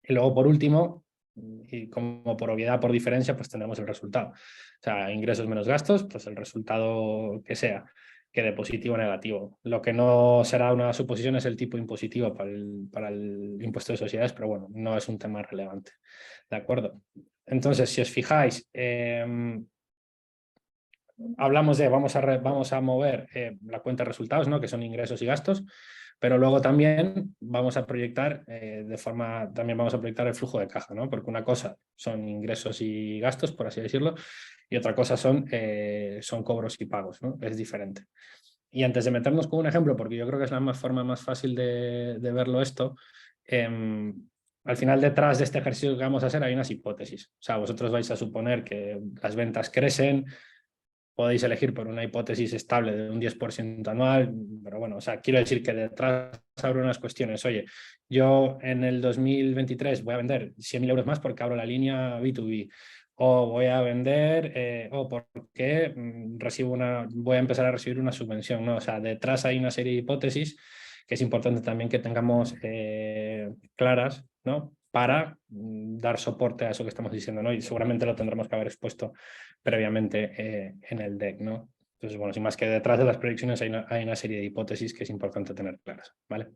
Y luego, por último, y como por obviedad, por diferencia, pues tendremos el resultado. O sea, ingresos menos gastos, pues el resultado que sea, quede positivo o negativo. Lo que no será una suposición es el tipo impositivo para el impuesto de sociedades, pero bueno, no es un tema relevante. ¿De acuerdo? Entonces, si os fijáis, hablamos de vamos a mover la cuenta de resultados, ¿no? Que son ingresos y gastos. Pero luego también vamos a proyectar también vamos a proyectar el flujo de caja, ¿no? Porque una cosa son ingresos y gastos, por así decirlo, y otra cosa son cobros y pagos, ¿no? Es diferente. Y antes de meternos con un ejemplo, porque yo creo que es la forma más fácil de verlo esto, al final detrás de este ejercicio que vamos a hacer hay unas hipótesis. O sea, vosotros vais a suponer que las ventas crecen, podéis elegir por una hipótesis estable de un 10% anual, pero bueno, o sea, quiero decir que detrás habrá unas cuestiones. Oye, yo en el 2023 voy a vender 100.000 euros más porque abro la línea B2B, o voy a vender, o porque voy a empezar a recibir una subvención, ¿no? O sea, detrás hay una serie de hipótesis que es importante también que tengamos claras, ¿no? Para dar soporte a eso que estamos diciendo, ¿no? Y seguramente lo tendremos que haber expuesto previamente en el deck, ¿no? Entonces, bueno, sin más que detrás de las predicciones hay una serie de hipótesis que es importante tener claras, ¿vale?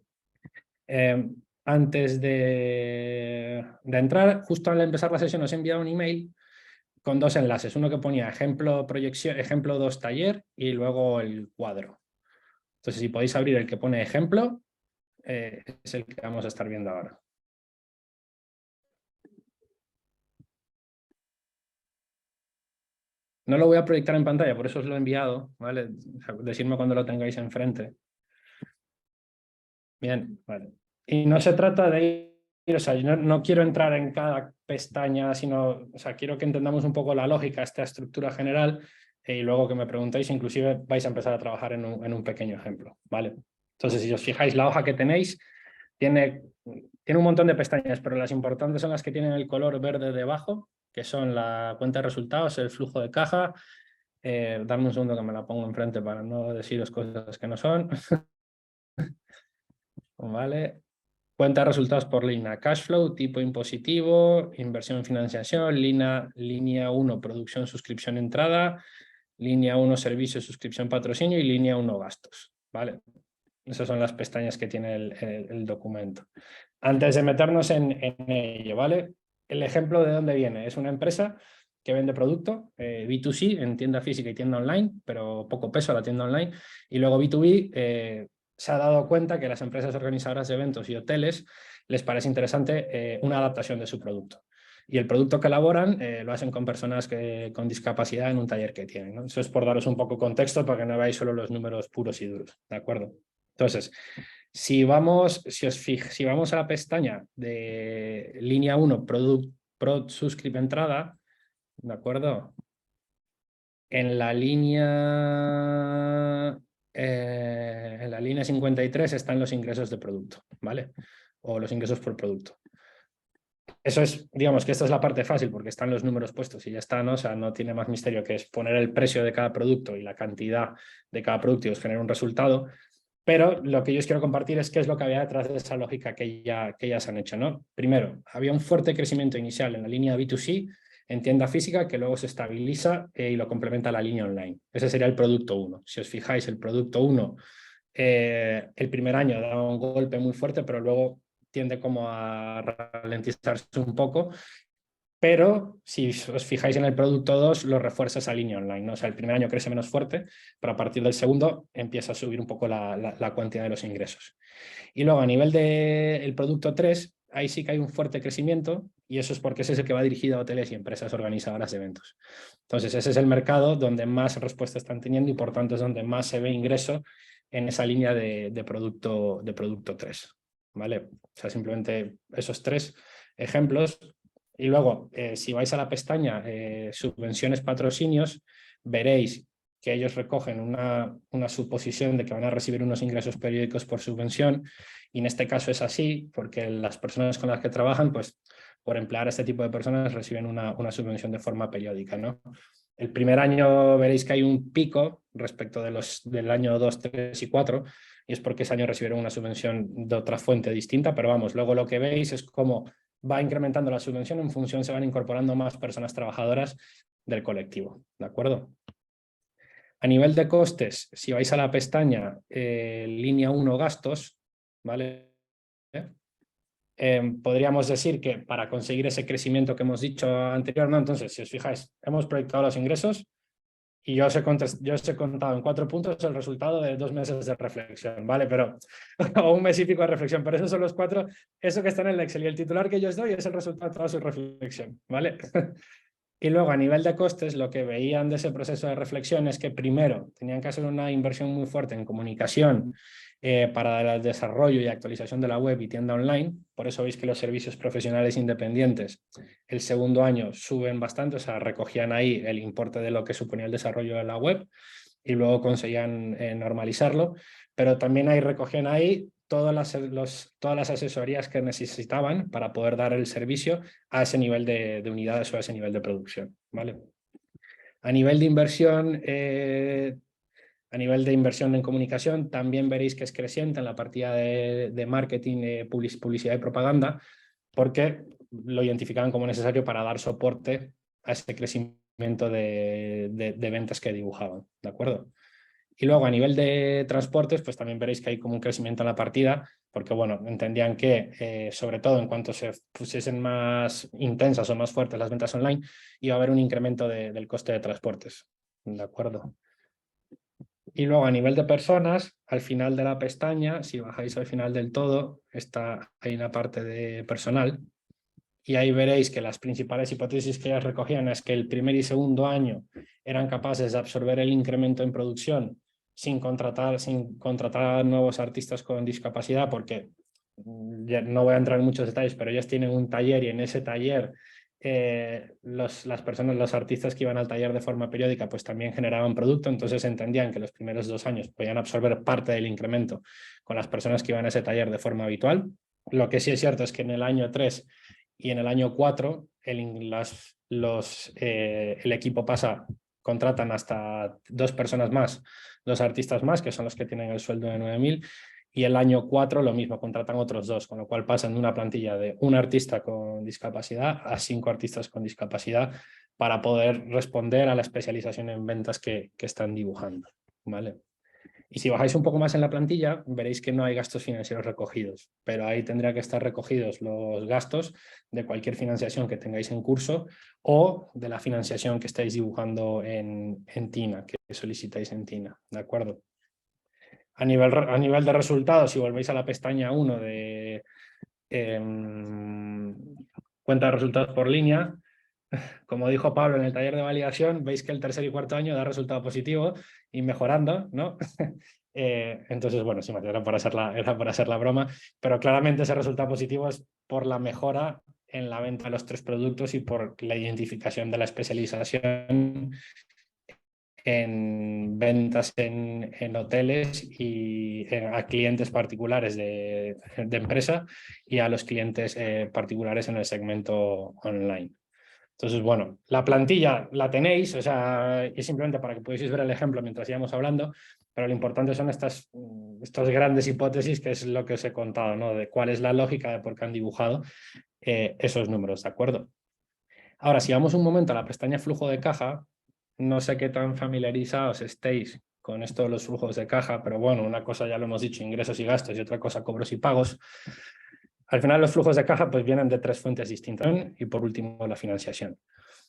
Antes de entrar, justo al empezar la sesión os he enviado un email con dos enlaces, uno que ponía ejemplo 2 taller y luego el cuadro. Entonces, si podéis abrir el que pone ejemplo, es el que vamos a estar viendo ahora. No lo voy a proyectar en pantalla, por eso os lo he enviado, ¿vale? Decidme cuando lo tengáis enfrente. Bien, vale. Y no se trata de ir, o sea, yo no quiero entrar en cada pestaña, sino, o sea, quiero que entendamos un poco la lógica, esta estructura general, y luego que me preguntéis, inclusive vais a empezar a trabajar en un pequeño ejemplo, ¿vale? Entonces, si os fijáis, la hoja que tenéis tiene un montón de pestañas, pero las importantes son las que tienen el color verde debajo, que son la cuenta de resultados, el flujo de caja. Dame un segundo que me la pongo enfrente para no deciros cosas que no son. Vale. Cuenta de resultados por línea, cash flow, tipo impositivo, inversión en financiación, línea 1, producción, suscripción, entrada, línea 1, servicio, suscripción, patrocinio y línea 1, gastos. ¿Vale? Esas son las pestañas que tiene el documento. Antes de meternos en ello, ¿vale? El ejemplo de dónde viene. Es una empresa que vende producto, B2C, en tienda física y tienda online, pero poco peso a la tienda online. Y luego B2B, se ha dado cuenta que las empresas organizadoras de eventos y hoteles les parece interesante una adaptación de su producto. Y el producto que elaboran lo hacen con personas con discapacidad en un taller que tienen, ¿no? Eso es por daros un poco contexto para que no veáis solo los números puros y duros, ¿de acuerdo? Entonces, si vamos a la pestaña de línea 1, Product Subscribe Entrada, ¿de acuerdo? En la línea 53 están los ingresos de producto, ¿vale? O los ingresos por producto. Eso es, digamos que esta es la parte fácil porque están los números puestos y ya está, ¿no? O sea, no tiene más misterio que es poner el precio de cada producto y la cantidad de cada producto y os genera un resultado. Pero lo que yo os quiero compartir es qué es lo que había detrás de esa lógica que ya se han hecho, ¿no? Primero, había un fuerte crecimiento inicial en la línea B2C, en tienda física, que luego se estabiliza y lo complementa la línea online. Ese sería el producto 1. Si os fijáis, el producto 1, el primer año da un golpe muy fuerte, pero luego tiende como a ralentizarse un poco. Pero si os fijáis en el producto 2, lo refuerza esa línea online, ¿no? O sea, el primer año crece menos fuerte, pero a partir del segundo empieza a subir un poco la cantidad de los ingresos. Y luego a nivel del producto 3, ahí sí que hay un fuerte crecimiento y eso es porque ese es el que va dirigido a hoteles y empresas organizadoras de eventos. Entonces ese es el mercado donde más respuesta están teniendo y por tanto es donde más se ve ingreso en esa línea de producto 3. ¿Vale? O sea, simplemente esos 3 ejemplos. Y luego, si vais a la pestaña subvenciones, patrocinios, veréis que ellos recogen una suposición de que van a recibir unos ingresos periódicos por subvención, y en este caso es así, porque las personas con las que trabajan, pues por emplear a este tipo de personas reciben una subvención de forma periódica, ¿no? El primer año veréis que hay un pico respecto del año 2, 3 y 4, y es porque ese año recibieron una subvención de otra fuente distinta, pero vamos, luego lo que veis es cómo va incrementando la subvención en función, se van incorporando más personas trabajadoras del colectivo, ¿de acuerdo? A nivel de costes, si vais a la pestaña línea 1 gastos, ¿vale? Podríamos decir que para conseguir ese crecimiento que hemos dicho anterior, ¿no? Entonces, si os fijáis, hemos proyectado los ingresos y yo os he contado en 4 puntos el resultado de 2 meses de reflexión, ¿vale? Pero, o un mes y pico de reflexión, pero esos son los 4, eso que está en el Excel, y el titular que yo os doy es el resultado de toda su reflexión, ¿vale? Y luego, a nivel de costes, lo que veían de ese proceso de reflexión es que primero tenían que hacer una inversión muy fuerte en comunicación para el desarrollo y actualización de la web y tienda online. Por eso veis que los servicios profesionales independientes el segundo año suben bastante, o sea, recogían ahí el importe de lo que suponía el desarrollo de la web y luego conseguían normalizarlo, pero también ahí recogían ahí todas las asesorías que necesitaban para poder dar el servicio a ese nivel de unidades o a ese nivel de producción, ¿vale? A nivel de inversión, en comunicación, también veréis que es creciente en la partida de marketing, publicidad y propaganda, porque lo identificaban como necesario para dar soporte a ese crecimiento de ventas que dibujaban, ¿de acuerdo? Y luego a nivel de transportes, pues también veréis que hay como un crecimiento en la partida, porque bueno, entendían que sobre todo en cuanto se pusiesen más intensas o más fuertes las ventas online, iba a haber un incremento del coste de transportes, ¿de acuerdo? Y luego a nivel de personas, al final de la pestaña, si bajáis al final del todo, hay una parte de personal, y ahí veréis que las principales hipótesis que ellas recogían es que el primer y segundo año eran capaces de absorber el incremento en producción sin contratar nuevos artistas con discapacidad, porque ya no voy a entrar en muchos detalles, pero ellas tienen un taller y en ese taller las personas, los artistas que iban al taller de forma periódica, pues también generaban producto, entonces entendían que los primeros 2 años podían absorber parte del incremento con las personas que iban a ese taller de forma habitual. Lo que sí es cierto es que en el año 3 y en el año 4 el equipo contratan hasta 2 personas más, 2 artistas más, que son los que tienen el sueldo de 9.000, y el año 4 lo mismo, contratan otros 2, con lo cual pasan de una plantilla de 1 artista con discapacidad a 5 artistas con discapacidad para poder responder a la especialización en ventas que están dibujando, ¿vale? Y si bajáis un poco más en la plantilla, veréis que no hay gastos financieros recogidos, pero ahí tendría que estar recogidos los gastos de cualquier financiación que tengáis en curso o de la financiación que estáis dibujando en TINA, que solicitáis en TINA, ¿de acuerdo? A nivel de resultados, si volvéis a la pestaña 1 de cuenta de resultados por línea, como dijo Pablo en el taller de validación, veis que el tercer y cuarto año da resultado positivo y mejorando, ¿no? Entonces, bueno, sí, era para hacer la broma, pero claramente ese resultado positivo es por la mejora en la venta de los 3 productos y por la identificación de la especialización en ventas en hoteles y a clientes particulares de empresa y a los clientes particulares en el segmento online. Entonces, bueno, la plantilla la tenéis, o sea, es simplemente para que podáis ver el ejemplo mientras íbamos hablando, pero lo importante son estas grandes hipótesis, que es lo que os he contado, ¿no? De cuál es la lógica de por qué han dibujado esos números, ¿de acuerdo? Ahora, si vamos un momento a la pestaña flujo de caja, no sé qué tan familiarizados estéis con esto de los flujos de caja, pero bueno, una cosa ya lo hemos dicho, ingresos y gastos, y otra cosa, cobros y pagos. Al final los flujos de caja pues vienen de 3 fuentes distintas y por último la financiación.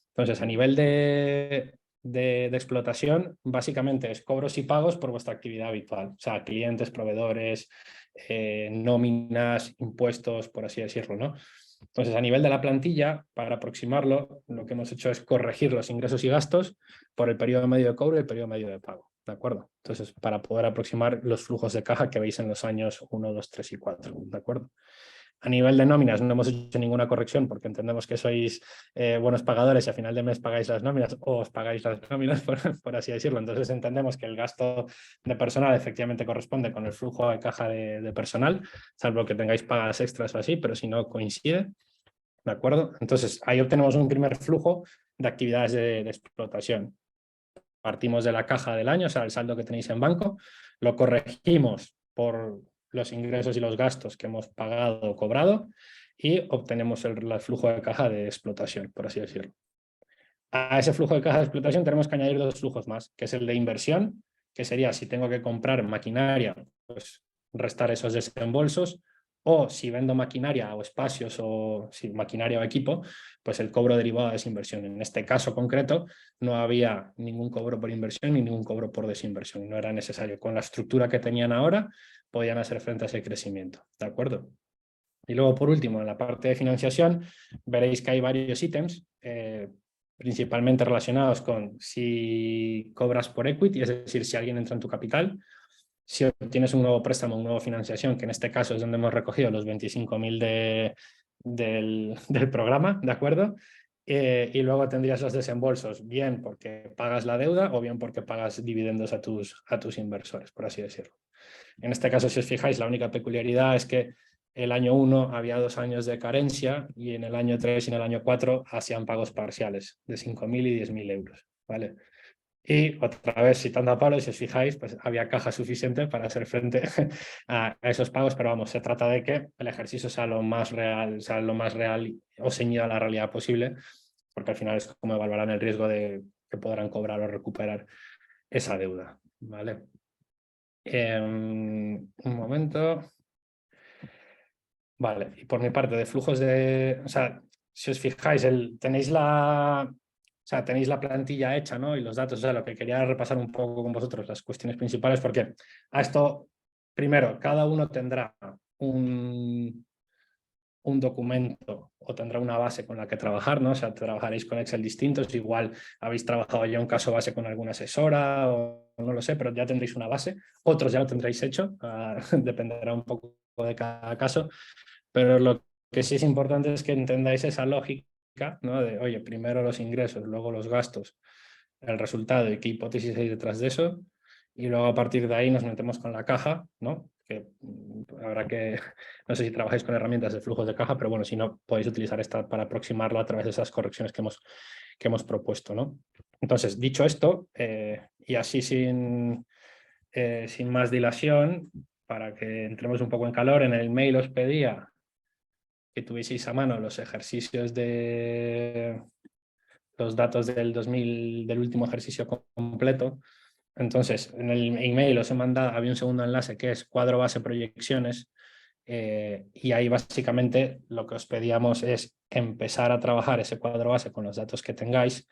Entonces, a nivel de explotación, básicamente es cobros y pagos por vuestra actividad habitual, o sea, clientes, proveedores, nóminas, impuestos, por así decirlo, ¿no? Entonces, a nivel de la plantilla, para aproximarlo, lo que hemos hecho es corregir los ingresos y gastos por el periodo medio de cobro y el periodo medio de pago, ¿de acuerdo? Entonces, para poder aproximar los flujos de caja que veis en los años 1, 2, 3 y 4, ¿de acuerdo? A nivel de nóminas no hemos hecho ninguna corrección porque entendemos que sois buenos pagadores y a final de mes pagáis las nóminas o os pagáis las nóminas, por así decirlo. Entonces entendemos que el gasto de personal efectivamente corresponde con el flujo de caja de personal, salvo que tengáis pagas extras o así, pero si no coincide, ¿de acuerdo? Entonces ahí obtenemos un primer flujo de actividades de explotación. Partimos de la caja del año, o sea, el saldo que tenéis en banco, lo corregimos por los ingresos y los gastos que hemos pagado o cobrado y obtenemos el flujo de caja de explotación, por así decirlo. A ese flujo de caja de explotación tenemos que añadir 2 flujos más, que es el de inversión, que sería si tengo que comprar maquinaria, pues restar esos desembolsos, o si vendo maquinaria o espacios o si maquinaria o equipo, pues el cobro derivado de esa inversión. En este caso concreto no había ningún cobro por inversión ni ningún cobro por desinversión, no era necesario. Con la estructura que tenían ahora podían hacer frente a ese crecimiento, ¿de acuerdo? Y luego, por último, en la parte de financiación, veréis que hay varios ítems, principalmente relacionados con si cobras por equity, es decir, si alguien entra en tu capital, si obtienes un nuevo préstamo, una nueva financiación, que en este caso es donde hemos recogido los 25.000 del programa, ¿de acuerdo? Y luego tendrías los desembolsos, bien porque pagas la deuda o bien porque pagas dividendos a tus inversores, por así decirlo. En este caso, si os fijáis, la única peculiaridad es que el año 1 había 2 años de carencia y en el año 3 y en el año 4 hacían pagos parciales de 5.000 y 10.000 euros, ¿vale? Y otra vez, citando a Pablo, si os fijáis, pues había caja suficiente para hacer frente a esos pagos, pero vamos, se trata de que el ejercicio sea lo más real o ceñido a la realidad posible, porque al final es como evaluarán el riesgo de que podrán cobrar o recuperar esa deuda, ¿vale? Un momento. Vale, y por mi parte, de flujos de... O sea, si os fijáis, tenéis la plantilla hecha, ¿no? Y los datos, o sea, lo que quería repasar un poco con vosotros, las cuestiones principales, porque a esto, primero, cada uno tendrá un documento o tendrá una base con la que trabajar, ¿no? O sea, trabajaréis con Excel distintos, igual habéis trabajado ya un caso base con alguna asesora o no lo sé, pero ya tendréis una base, otros ya lo tendréis hecho, dependerá un poco de cada caso, pero lo que sí es importante es que entendáis esa lógica, ¿no? De, oye, primero los ingresos, luego los gastos, el resultado y qué hipótesis hay detrás de eso, y luego a partir de ahí nos metemos con la caja, ¿no? Que habrá que, no sé si trabajáis con herramientas de flujos de caja, pero bueno, si no, podéis utilizar esta para aproximarlo a través de esas correcciones que hemos propuesto, ¿no? Entonces, dicho esto, y así sin más dilación, para que entremos un poco en calor, en el mail os pedía que tuvieseis a mano los ejercicios de los datos del último ejercicio completo. Entonces, en el email os he mandado, había un segundo enlace que es cuadro base proyecciones, y ahí básicamente lo que os pedíamos es empezar a trabajar ese cuadro base con los datos que tengáis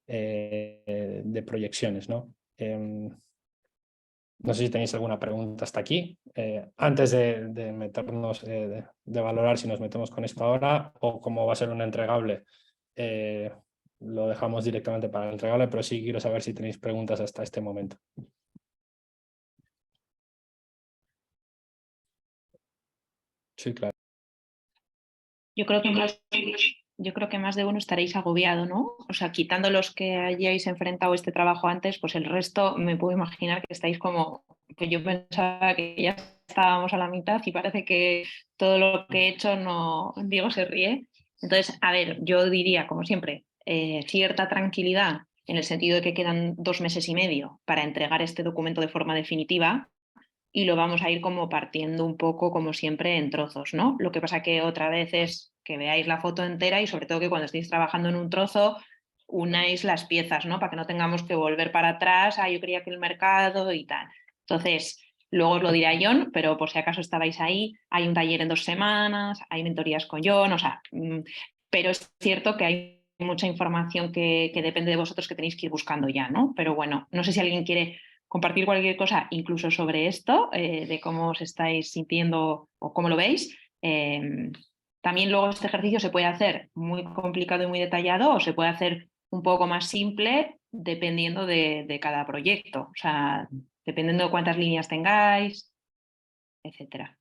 de proyecciones, ¿no? No sé si tenéis alguna pregunta hasta aquí. Antes de meternos, de valorar si nos metemos con esto ahora o cómo va a ser un entregable, lo dejamos directamente para el entregable, pero sí quiero saber si tenéis preguntas hasta este momento. Sí, claro. Yo creo que más de uno estaréis agobiado, ¿no? O sea, quitando los que hayáis enfrentado este trabajo antes, pues el resto me puedo imaginar que estáis como, que yo pensaba que ya estábamos a la mitad y parece que todo lo que he hecho no, Diego se ríe. Entonces, a ver, yo diría, como siempre, cierta tranquilidad en el sentido de que quedan 2 meses y medio para entregar este documento de forma definitiva, y lo vamos a ir como partiendo un poco, como siempre, en trozos, ¿no? Lo que pasa que otra vez es que veáis la foto entera y sobre todo que cuando estéis trabajando en un trozo unáis las piezas, ¿no? Para que no tengamos que volver para atrás, yo creía que el mercado y tal. Entonces, luego os lo dirá John, pero por si acaso estabais ahí, hay un taller en 2 semanas, hay mentorías con John, o sea, pero es cierto que hay mucha información que depende de vosotros que tenéis que ir buscando ya, ¿no? Pero bueno, no sé si alguien quiere compartir cualquier cosa, incluso sobre esto, de cómo os estáis sintiendo o cómo lo veis. También luego este ejercicio se puede hacer muy complicado y muy detallado o se puede hacer un poco más simple dependiendo de cada proyecto. O sea, dependiendo de cuántas líneas tengáis, etcétera.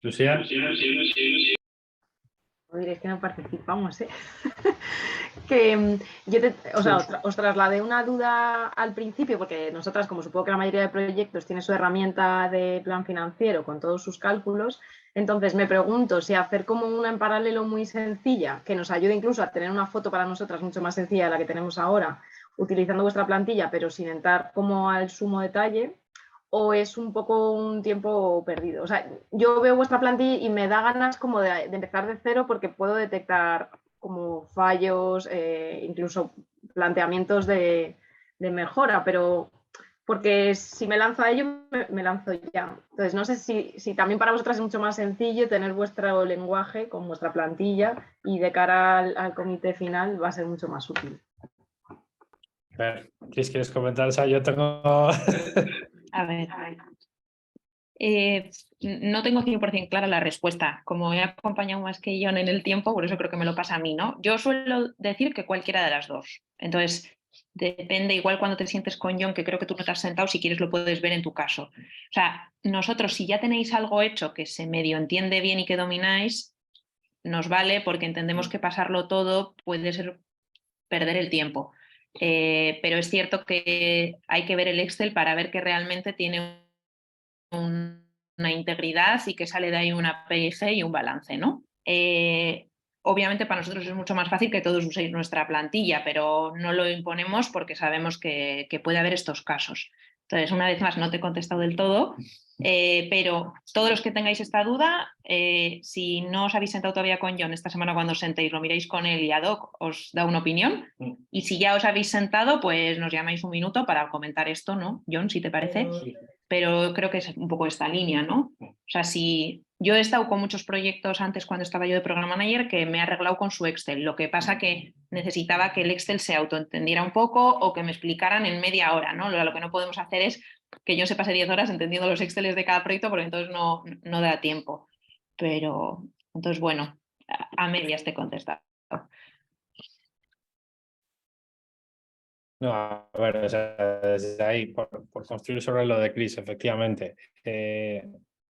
Lucía. Es que no participamos, ¿eh? Que os trasladé una duda al principio, porque nosotras, como supongo que la mayoría de proyectos tiene su herramienta de plan financiero con todos sus cálculos, entonces me pregunto si hacer como una en paralelo muy sencilla, que nos ayude incluso a tener una foto para nosotras mucho más sencilla de la que tenemos ahora, utilizando vuestra plantilla, pero sin entrar como al sumo detalle, o es un poco un tiempo perdido. O sea, yo veo vuestra plantilla y me da ganas como de empezar de cero porque puedo detectar como fallos, incluso planteamientos de mejora, pero porque si me lanzo a ello, me lanzo ya. Entonces, no sé si también para vosotras es mucho más sencillo tener vuestro lenguaje con vuestra plantilla y de cara al comité final va a ser mucho más útil. A ver, ¿quieres comentar? O sea, yo tengo... A ver. No tengo 100% clara la respuesta. Como he acompañado más que John en el tiempo, por eso creo que me lo pasa a mí, ¿no? Yo suelo decir que cualquiera de las dos. Entonces, depende, igual cuando te sientes con John, que creo que tú no te has sentado, si quieres lo puedes ver en tu caso. O sea, nosotros, si ya tenéis algo hecho que se medio entiende bien y que domináis, nos vale porque entendemos que pasarlo todo puede ser perder el tiempo. Pero es cierto que hay que ver el Excel para ver que realmente tiene una integridad y que sale de ahí una PIG y un balance, ¿no? Obviamente para nosotros es mucho más fácil que todos uséis nuestra plantilla, pero no lo imponemos porque sabemos que puede haber estos casos. Entonces, una vez más, no te he contestado del todo, pero todos los que tengáis esta duda, si no os habéis sentado todavía con John esta semana cuando os sentéis, lo miréis con él y ad hoc os da una opinión. Y si ya os habéis sentado, pues nos llamáis un minuto para comentar esto, ¿no? John, si te parece. Pero creo que es un poco esta línea, ¿no? O sea, si yo he estado con muchos proyectos antes cuando estaba yo de Program Manager que me he arreglado con su Excel. Lo que pasa que necesitaba que el Excel se autoentendiera un poco o que me explicaran en media hora, ¿no? Lo que no podemos hacer es que yo se pase 10 horas entendiendo los Exceles de cada proyecto porque entonces no da tiempo. Pero, entonces, bueno, a medias te he contestado. No, a ver, o sea, desde ahí, por construir sobre lo de Chris, efectivamente,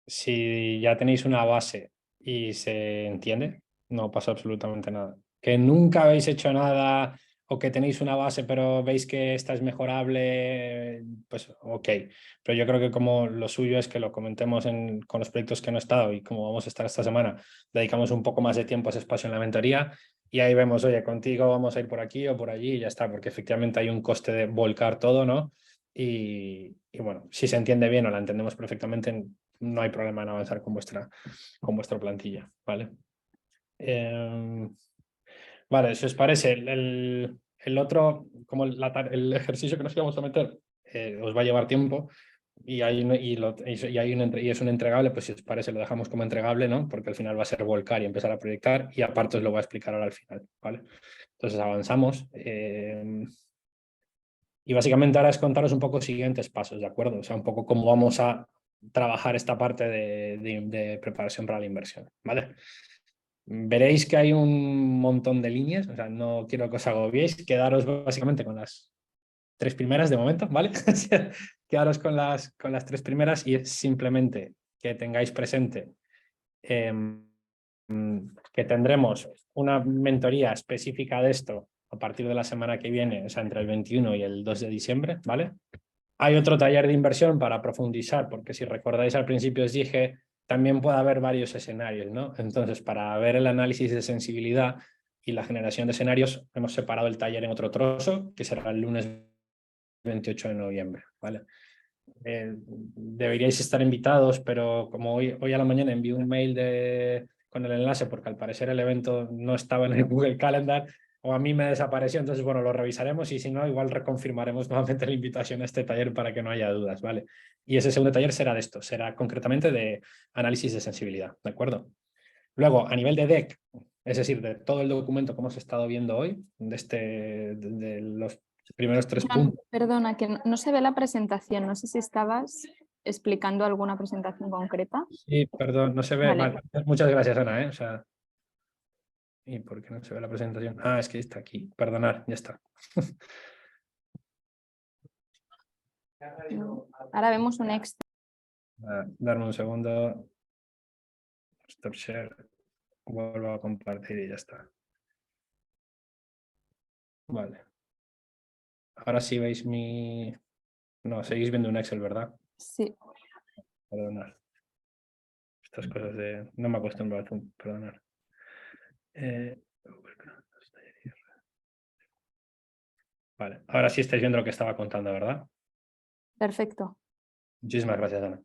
si ya tenéis una base y se entiende, no pasa absolutamente nada. Que nunca habéis hecho nada o que tenéis una base pero veis que esta es mejorable, pues ok. Pero yo creo que como lo suyo es que lo comentemos con los proyectos que no he estado y como vamos a estar esta semana, dedicamos un poco más de tiempo a ese espacio en la mentoría. Y ahí vemos, oye, contigo vamos a ir por aquí o por allí y ya está, porque efectivamente hay un coste de volcar todo, ¿no? Y bueno, si se entiende bien o la entendemos perfectamente, no hay problema en avanzar con vuestra plantilla, ¿vale? Vale, si os parece, el otro, como el ejercicio que nos íbamos a meter, os va a llevar tiempo y es un entregable, pues si os parece lo dejamos como entregable, ¿no? Porque al final va a ser volcar y empezar a proyectar y aparte os lo voy a explicar ahora al final, ¿vale? Entonces avanzamos. Y básicamente ahora es contaros un poco siguientes pasos, ¿de acuerdo? O sea, un poco cómo vamos a trabajar esta parte de preparación para la inversión, ¿vale? Veréis que hay un montón de líneas, o sea, no quiero que os agobiéis, quedaros básicamente con las 3 primeras de momento, ¿vale? Quedaros con las 3 primeras y es simplemente que tengáis presente que tendremos una mentoría específica de esto a partir de la semana que viene, o sea, entre el 21 y el 2 de diciembre, ¿vale? Hay otro taller de inversión para profundizar, porque si recordáis al principio os dije, también puede haber varios escenarios, ¿no? Entonces, para ver el análisis de sensibilidad y la generación de escenarios, hemos separado el taller en otro trozo, que será el lunes 28 de noviembre, ¿vale? Deberíais estar invitados, pero como hoy a la mañana envié un mail con el enlace, porque al parecer el evento no estaba en el Google Calendar, o a mí me desapareció, entonces bueno, lo revisaremos y si no, igual reconfirmaremos nuevamente la invitación a este taller para que no haya dudas, ¿vale? Y ese segundo taller será de esto, será concretamente de análisis de sensibilidad, ¿de acuerdo? Luego, a nivel de deck, es decir, de todo el documento que hemos estado viendo hoy, de los primeros 3 puntos. Perdona, que no se ve la presentación. No sé si estabas explicando alguna presentación concreta. Sí, perdón, no se ve. Vale. Vale. Muchas gracias, Ana, ¿eh? O sea, ¿y por qué no se ve la presentación? Ah, es que está aquí. Perdonad, ya está. Ahora vemos un extra. Darme un segundo. Stop share. Vuelvo a compartir y ya está. Vale. Ahora sí veis mi... No, seguís viendo un Excel, ¿verdad? Sí. Perdonad. Estas cosas de... No me acostumbro a Zoom, perdonad. Vale, ahora sí estáis viendo lo que estaba contando, ¿verdad? Perfecto. Muchísimas gracias, Ana.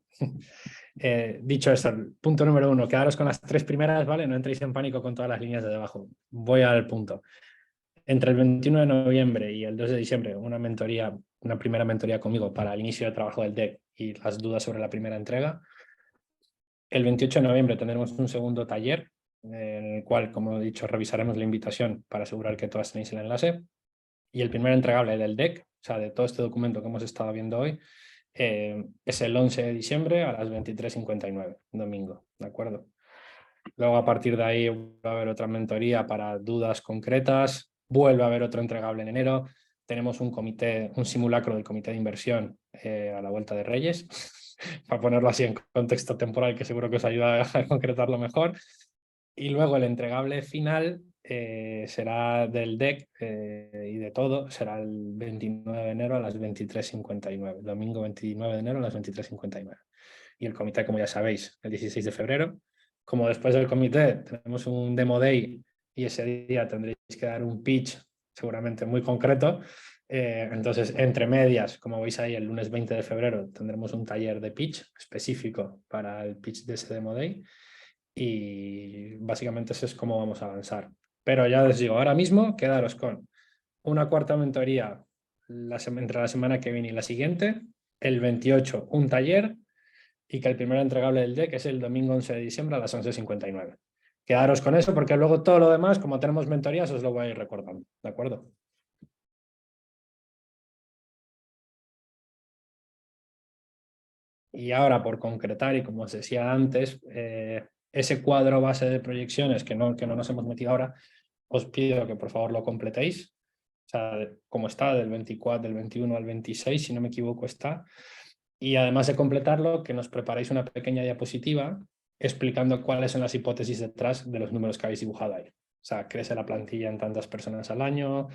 Dicho esto, punto número 1, quedaros con las 3 primeras, ¿vale? No entréis en pánico con todas las líneas de debajo. Voy al punto. Entre el 21 de noviembre y el 2 de diciembre, una mentoría una primera mentoría conmigo para el inicio de trabajo del deck y las dudas sobre la primera entrega. El 28 de noviembre tendremos un segundo taller en el cual, como he dicho, revisaremos la invitación para asegurar que todas tenéis el enlace. Y el primer entregable del deck, o sea, de todo este documento que hemos estado viendo hoy, es el 11 de diciembre a las 23:59, domingo, ¿de acuerdo? Luego, a partir de ahí, va a haber otra mentoría para dudas concretas, vuelve a haber otro entregable en enero, tenemos un comité, un simulacro del comité de inversión a la vuelta de Reyes, para ponerlo así en contexto temporal, que seguro que os ayuda a concretarlo mejor. Y luego el entregable final será del deck y de todo, será el 29 de enero a las 23:59, domingo 29 de enero a las 23:59. Y el comité, como ya sabéis, el 16 de febrero. Como después del comité tenemos un demo day y ese día tendréis que dar un pitch seguramente muy concreto. Entonces, entre medias, como veis ahí, el lunes 20 de febrero tendremos un taller de pitch específico para el pitch de ese demo day. Y básicamente eso es cómo vamos a avanzar. Pero ya os digo, ahora mismo quedaros con una cuarta mentoría entre la semana que viene y la siguiente, el 28 un taller y que el primer entregable del deck es el domingo 11 de diciembre a las 11:59. Quedaros con eso porque luego todo lo demás, como tenemos mentorías, os lo voy a ir recordando, ¿de acuerdo? Y ahora, por concretar, y como os decía antes, ese cuadro base de proyecciones que no nos hemos metido ahora, os pido que por favor lo completéis. O sea, como está, del 24, del 21 al 26, si no me equivoco, está. Y además de completarlo, que nos preparéis una pequeña diapositiva explicando cuáles son las hipótesis detrás de los números que habéis dibujado ahí. O sea, crece la plantilla en tantas personas al año,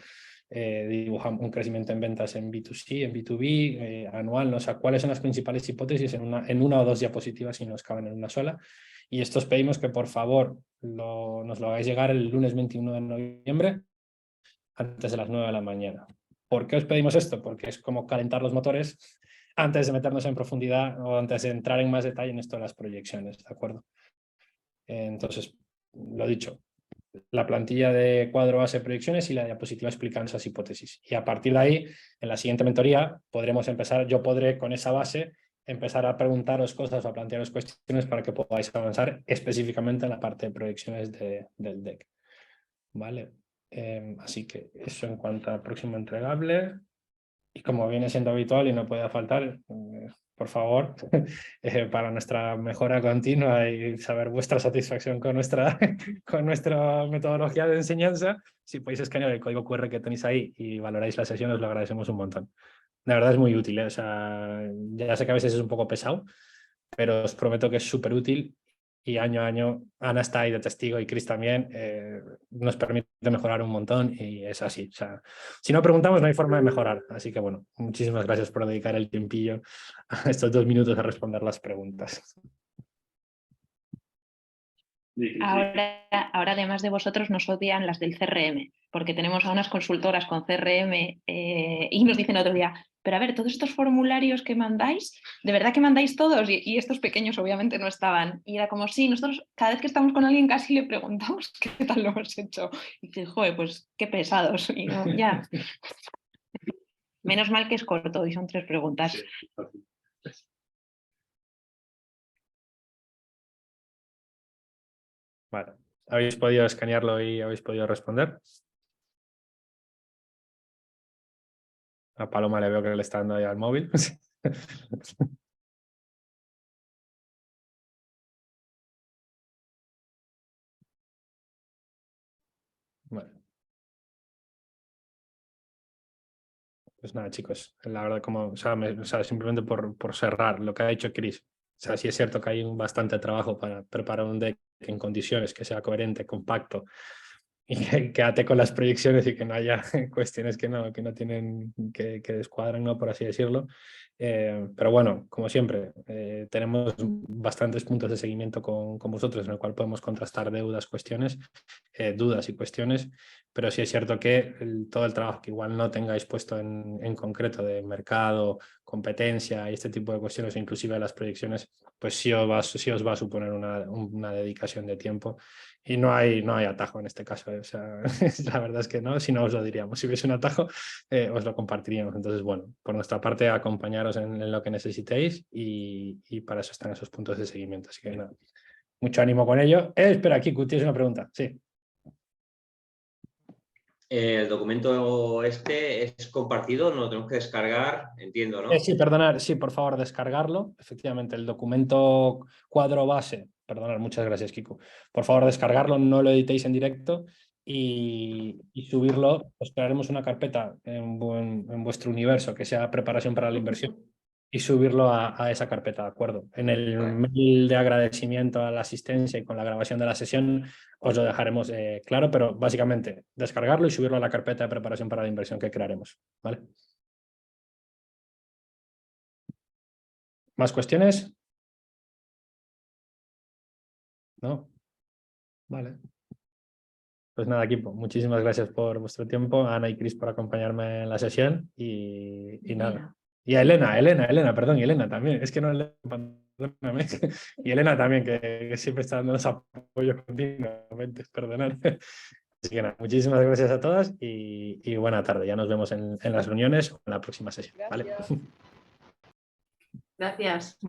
dibujamos un crecimiento en ventas en B2C, en B2B, anual, ¿no? O sea, cuáles son las principales hipótesis en una o dos diapositivas si nos caben en una sola. Y esto os pedimos que por favor nos lo hagáis llegar el lunes 21 de noviembre antes de las 9 de la mañana. ¿Por qué os pedimos esto? Porque es como calentar los motores antes de meternos en profundidad o antes de entrar en más detalle en esto de las proyecciones, ¿de acuerdo? Entonces, lo dicho, la plantilla de cuadro base de proyecciones y la diapositiva explican esas hipótesis. Y a partir de ahí, en la siguiente mentoría, podremos empezar, yo podré con esa base empezar a preguntaros cosas o a plantearos cuestiones para que podáis avanzar específicamente en la parte de proyecciones del deck. ¿Vale? Así que eso en cuanto al próximo entregable. Y como viene siendo habitual y no puede faltar, por favor, para nuestra mejora continua y saber vuestra satisfacción con nuestra metodología de enseñanza, si podéis escanear el código QR que tenéis ahí y valoráis la sesión, os lo agradecemos un montón. La verdad es muy útil, ¿eh? O sea, ya sé que a veces es un poco pesado, pero os prometo que es súper útil y año a año Ana está ahí de testigo y Chris también, nos permite mejorar un montón y es así. O sea, si no preguntamos no hay forma de mejorar. Así que bueno, muchísimas gracias por dedicar el tiempillo a estos 2 minutos a responder las preguntas. Ahora, además de vosotros, nos odian las del CRM, porque tenemos a unas consultoras con CRM y nos dicen otro día, pero a ver, todos estos formularios que mandáis, ¿de verdad que mandáis todos? Y estos pequeños obviamente no estaban. Y era como, sí, nosotros cada vez que estamos con alguien casi le preguntamos qué tal lo hemos hecho. Y dice, joder, pues qué pesados. Y no, ya. Menos mal que es corto y son 3 preguntas. Vale. ¿Habéis podido escanearlo y habéis podido responder? A Paloma le veo que le está dando ya al móvil. Vale. Pues nada, chicos, la verdad, como, o sea, simplemente por cerrar lo que ha dicho Chris. O sea, sí es cierto que hay bastante trabajo para preparar un deck en condiciones que sea coherente, compacto y que ate con las proyecciones y que no haya cuestiones que no tienen, que descuadran, ¿no? Por así decirlo. Pero bueno, como siempre, tenemos bastantes puntos de seguimiento con vosotros en el cual podemos contrastar dudas y cuestiones, pero sí es cierto que todo el trabajo que igual no tengáis puesto en concreto de mercado, competencia y este tipo de cuestiones, inclusive las proyecciones, pues sí os va a suponer una dedicación de tiempo y no hay atajo en este caso. O sea, la verdad es que no, si no os lo diríamos. Si hubiese un atajo, os lo compartiríamos. Entonces, bueno, por nuestra parte, acompañaros en lo que necesitéis y para eso están esos puntos de seguimiento. Así que nada, mucho ánimo con ello. Espera, Kiku, tienes una pregunta. Sí. El documento este es compartido, no lo tenemos que descargar, entiendo, ¿no? Sí, perdonar, sí, por favor, descargarlo. Efectivamente, el documento cuadro base, perdonar, muchas gracias, Kiku. Por favor, descargarlo, no lo editéis en directo y subirlo. Os crearemos una carpeta en vuestro universo que sea preparación para la inversión y subirlo a esa carpeta, ¿de acuerdo? En el mail de agradecimiento a la asistencia y con la grabación de la sesión os lo dejaremos claro, pero básicamente descargarlo y subirlo a la carpeta de preparación para la inversión que crearemos, ¿vale? ¿Más cuestiones? ¿No? Vale. Pues nada, equipo, muchísimas gracias por vuestro tiempo, a Ana y Cris por acompañarme en la sesión y nada. Y a Elena, perdón, y Elena también, es que no le perdóname. Y Elena también, que siempre está dándonos apoyo continuamente, perdonad. Así que nada, muchísimas gracias a todas y buena tarde. Ya nos vemos en las reuniones o en la próxima sesión. ¿Vale? Gracias.